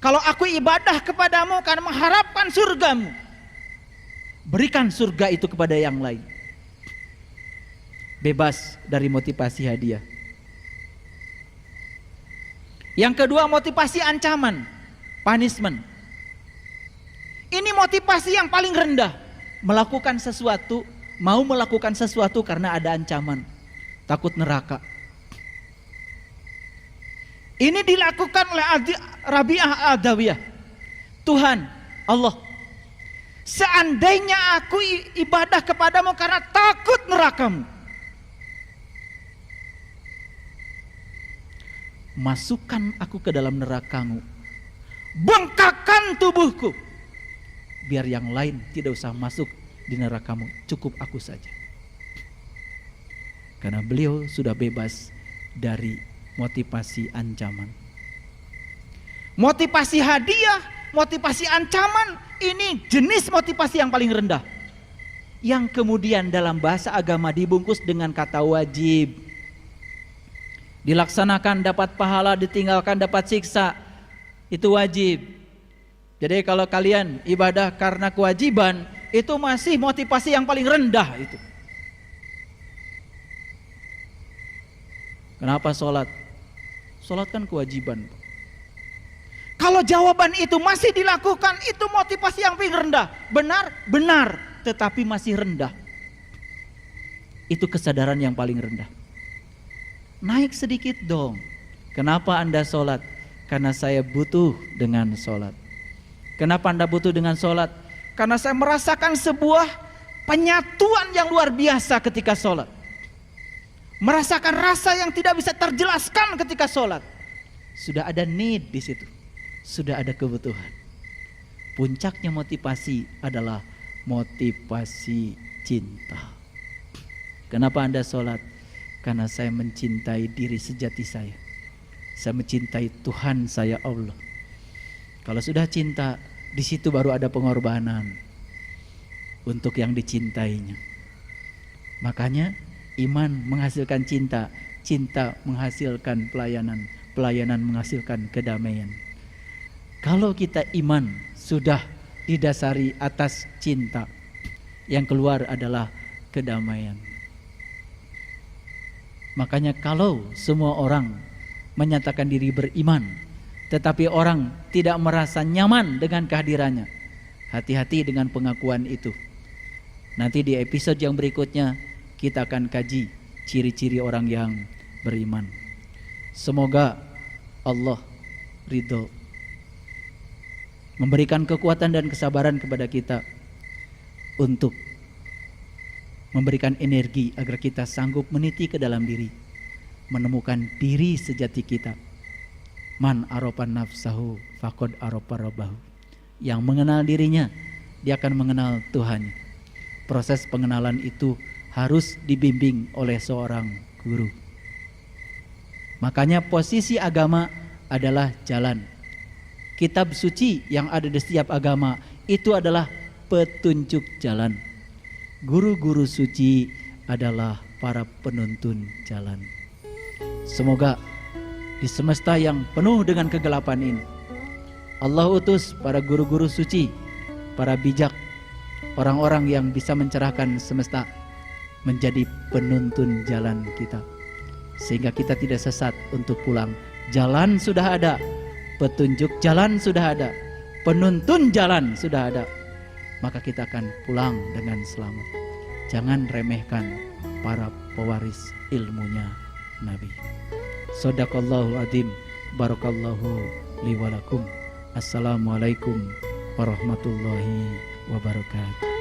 kalau aku ibadah kepadamu karena mengharapkan surgamu, berikan surga itu kepada yang lain. Bebas dari motivasi hadiah. Yang kedua motivasi ancaman, punishment. Ini motivasi yang paling rendah. Melakukan sesuatu, mau melakukan sesuatu karena ada ancaman, takut neraka. Ini dilakukan oleh Rabi'ah al-Adawiyah. Tuhan Allah, seandainya aku ibadah kepadamu karena takut nerakamu, masukkan aku ke dalam nerakamu, bengkakkan tubuhku, biar yang lain tidak usah masuk di nerakamu, cukup aku saja. Karena beliau sudah bebas dari motivasi ancaman. Motivasi hadiah, motivasi ancaman, ini jenis motivasi yang paling rendah, yang kemudian dalam bahasa agama dibungkus dengan kata wajib. Dilaksanakan dapat pahala, ditinggalkan dapat siksa. Itu wajib. Jadi kalau kalian ibadah karena kewajiban, itu masih motivasi yang paling rendah itu. Kenapa sholat? Sholat kan kewajiban. Kalau jawaban itu masih dilakukan, itu motivasi yang paling rendah. Benar? Benar, tetapi masih rendah. Itu kesadaran yang paling rendah. Naik sedikit dong. Kenapa Anda sholat? Karena saya butuh dengan sholat. Kenapa Anda butuh dengan sholat? Karena saya merasakan sebuah penyatuan yang luar biasa ketika sholat. Merasakan rasa yang tidak bisa terjelaskan ketika sholat. Sudah ada need di situ. Sudah ada kebutuhan. Puncaknya motivasi adalah motivasi cinta. Kenapa Anda sholat? Karena saya mencintai diri sejati saya. Saya mencintai Tuhan saya Allah. Kalau sudah cinta, di situ baru ada pengorbanan untuk yang dicintainya. Makanya iman menghasilkan cinta, cinta menghasilkan pelayanan, pelayanan menghasilkan kedamaian. Kalau kita iman sudah didasari atas cinta, yang keluar adalah kedamaian. Makanya kalau semua orang menyatakan diri beriman, tetapi orang tidak merasa nyaman dengan kehadirannya, hati-hati dengan pengakuan itu. Nanti di episode yang berikutnya kita akan kaji ciri-ciri orang yang beriman. Semoga Allah ridho, memberikan kekuatan dan kesabaran kepada kita untuk memberikan energi agar kita sanggup meniti ke dalam diri, menemukan diri sejati kita. Man arafan nafsahu faqad arafa rabbahu. Yang mengenal dirinya, dia akan mengenal Tuhan. Proses pengenalan itu harus dibimbing oleh seorang guru. Makanya posisi agama adalah jalan. Kitab suci yang ada di setiap agama itu adalah petunjuk jalan. Guru-guru suci adalah para penuntun jalan. Semoga di semesta yang penuh dengan kegelapan ini, Allah utus para guru-guru suci, para bijak, orang-orang yang bisa mencerahkan semesta menjadi penuntun jalan kita, sehingga kita tidak sesat untuk pulang. Jalan sudah ada, petunjuk jalan sudah ada, penuntun jalan sudah ada, maka kita akan pulang dengan selamat. Jangan remehkan para pewaris ilmunya Nabi. Shadaqallahu adzim. Barakallahu li wa lakum. Assalamualaikum warahmatullahi wabarakatuh.